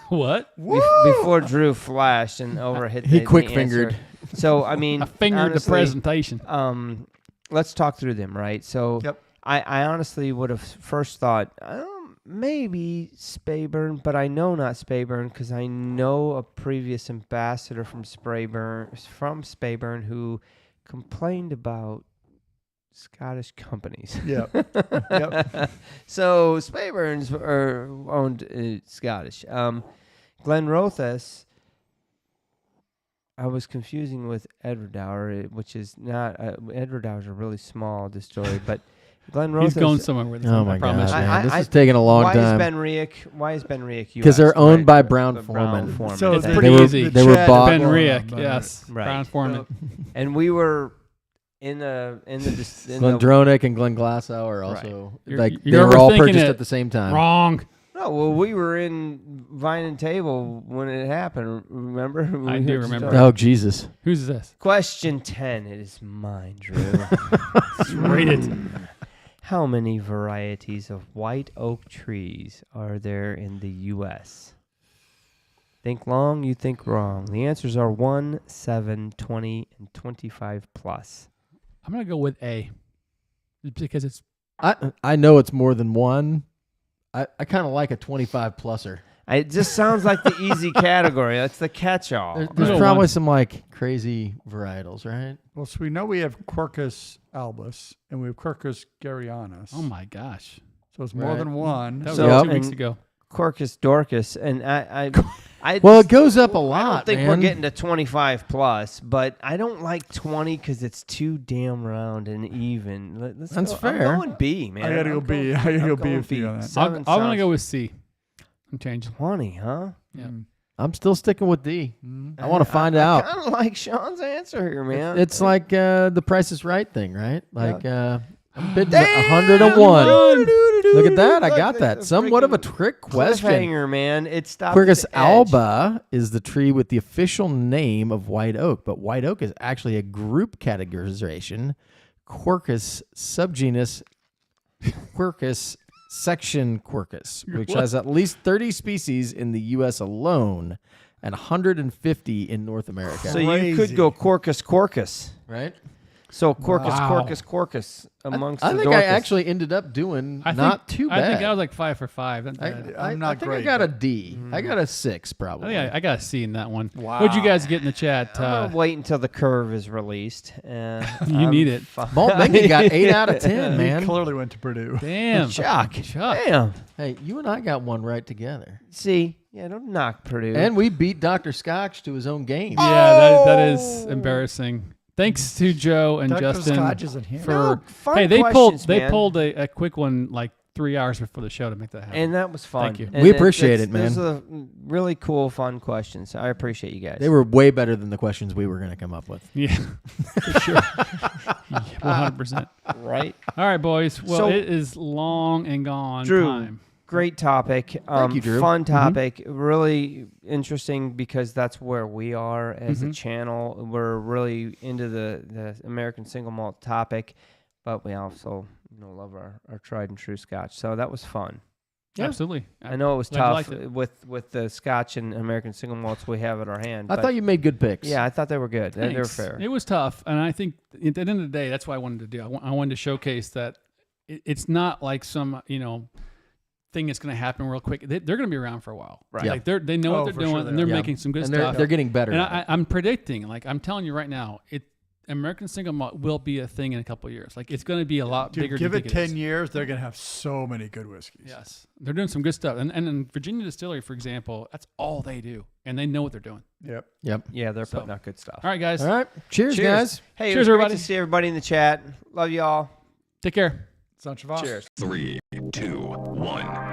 What? before Drew flashed and overhit. He the quick-fingered. answer. So I mean, I fingered honestly, the presentation. Let's talk through them, right? So Yep. I honestly would have first thought maybe Speyburn, but I know not Speyburn because I know a previous ambassador from Speyburn who complained about Scottish companies. Yeah. Yep. So Speyburns are owned Scottish. Glenrothes, I was confusing with Edwarddower, which is not. Edwarddower is a really small distillery, but Glenrothes. He's going somewhere with this. Oh one, my I promise. God, you. man. This is taking a long time. Why is Benriach? Because they're owned by Brown Forman. So It's the- pretty they easy. Were, they were Chad bought. Ben Well, Riach, right. yes. Right. Brown Foreman. and we were in the Glendronach and Glen Glasgow are also You're- like you're they were all overthinking purchased it. at the same time. Wrong. no, Oh, well, we were in Vine and Table when it happened. Remember? I do remember. Oh, Jesus. Who's this? Question 10. It is mine, Drew. Rate it. How many varieties of white oak trees are there in the U.S.? Think long, you think wrong. The answers are 1, 7, 20, and 25 plus. I'm gonna go with A, because it's I know it's more than one. I kind of like a 25 pluser. It just sounds like the easy category. That's the catch-all. There's Right. probably some like crazy varietals, right? Well, so we know we have Quercus albus and we have Quercus garryanus. oh my gosh, So it's more Right. than one. that was So- 2 weeks and- ago. Corcus dorcus, and I Well, it just- goes up a I lot, don't think man. we're getting to 25 plus, but I don't like 20 because it's too damn round and even. Let's That's go. fair. I'm going B, man. I gotta go B. I gotta go B with you on that. I'm Seven gonna sounds- go with C. I'm changing. 20, huh? Yeah. Mm. I'm still sticking with D. Mm. I want to find I out. kind of like Sean's answer here, man. It's like the Price is Right thing, right? Like I'm bidding Damn! 101. Look at that. I got Look, that. a Somewhat of a freaking trick question. cliffhanger, man. It stopped. Quercus at the edge. alba is the tree with the official name of white oak, but white oak is actually a group categorization. Quercus subgenus Quercus section Quercus, which has at least 30 species in the U.S. alone and 150 in North America. So you Crazy. could go Quercus. right? So Quercus, Wow. Quercus amongst I the think I Dorcas. actually ended up doing I not think, too bad. I think I was like 5 for 5. Not I, bad. I, I'm not I think I great, got a but- D. I got a 6 I probably. think I got a C in that one. Wow. What'd you guys get in the chat? I'm gonna wait until the curve is released. You need it. Malt Menke got 8 out of 10, He man. clearly went to Purdue. Damn. Chuck. Chuck. Damn. Hey, you and I got one right together. See, yeah, don't knock Purdue. And we beat Dr. Scotch to his own game. Yeah, that is embarrassing. Thanks to Joe and Dr. Justin Scotch isn't here. for No, fun hey they questions, pulled man. a quick one like 3 hours before the show to make that happen. And that was fun. Thank you. And We appreciate it, man. Those are really cool, fun questions. I appreciate you guys. They were way better than the questions we were going to come up with. yeah, for sure, 100%. right. All right, boys. Well, So- it is long and gone Drew, time. Great topic. you, Drew. Fun topic. Really interesting because that's where we are as a channel. We're really into the American Single Malt topic, but we also love our tried and true Scotch. So that was fun. Yeah. Absolutely. I know it was Glad you tough liked it. with the Scotch and American Single Malts we have at our hand. I but thought you made good picks. yeah, I thought they were good. They were Thanks. fair. It was tough, and I think at the end of the day, that's what I wanted to do. I wanted to showcase that it's not like some thing that's going to happen real quick. They're going to be around for a while, Right. Yeah. Like they know Oh, what they're for doing, sure and they they're are. Yeah. making some good And stuff. they're getting better. And at it. I'm predicting, like I'm telling you right now, American Single Malt will be a thing in a couple of years. Like it's going to be a lot Dude, bigger. give than it you think 10 years, they're going to have so many good whiskeys. Yes, they're doing some good stuff, and in Virginia Distillery, for example, that's all they do, and they know what they're doing. Yep. Yep. Yeah, they're So- putting out good stuff. All right, guys, All right. Cheers, guys. Hey, Cheers, it was great everybody. to see everybody in the chat. Love y'all. take care. Sancho Vaz. Cheers. 3, 2, 1.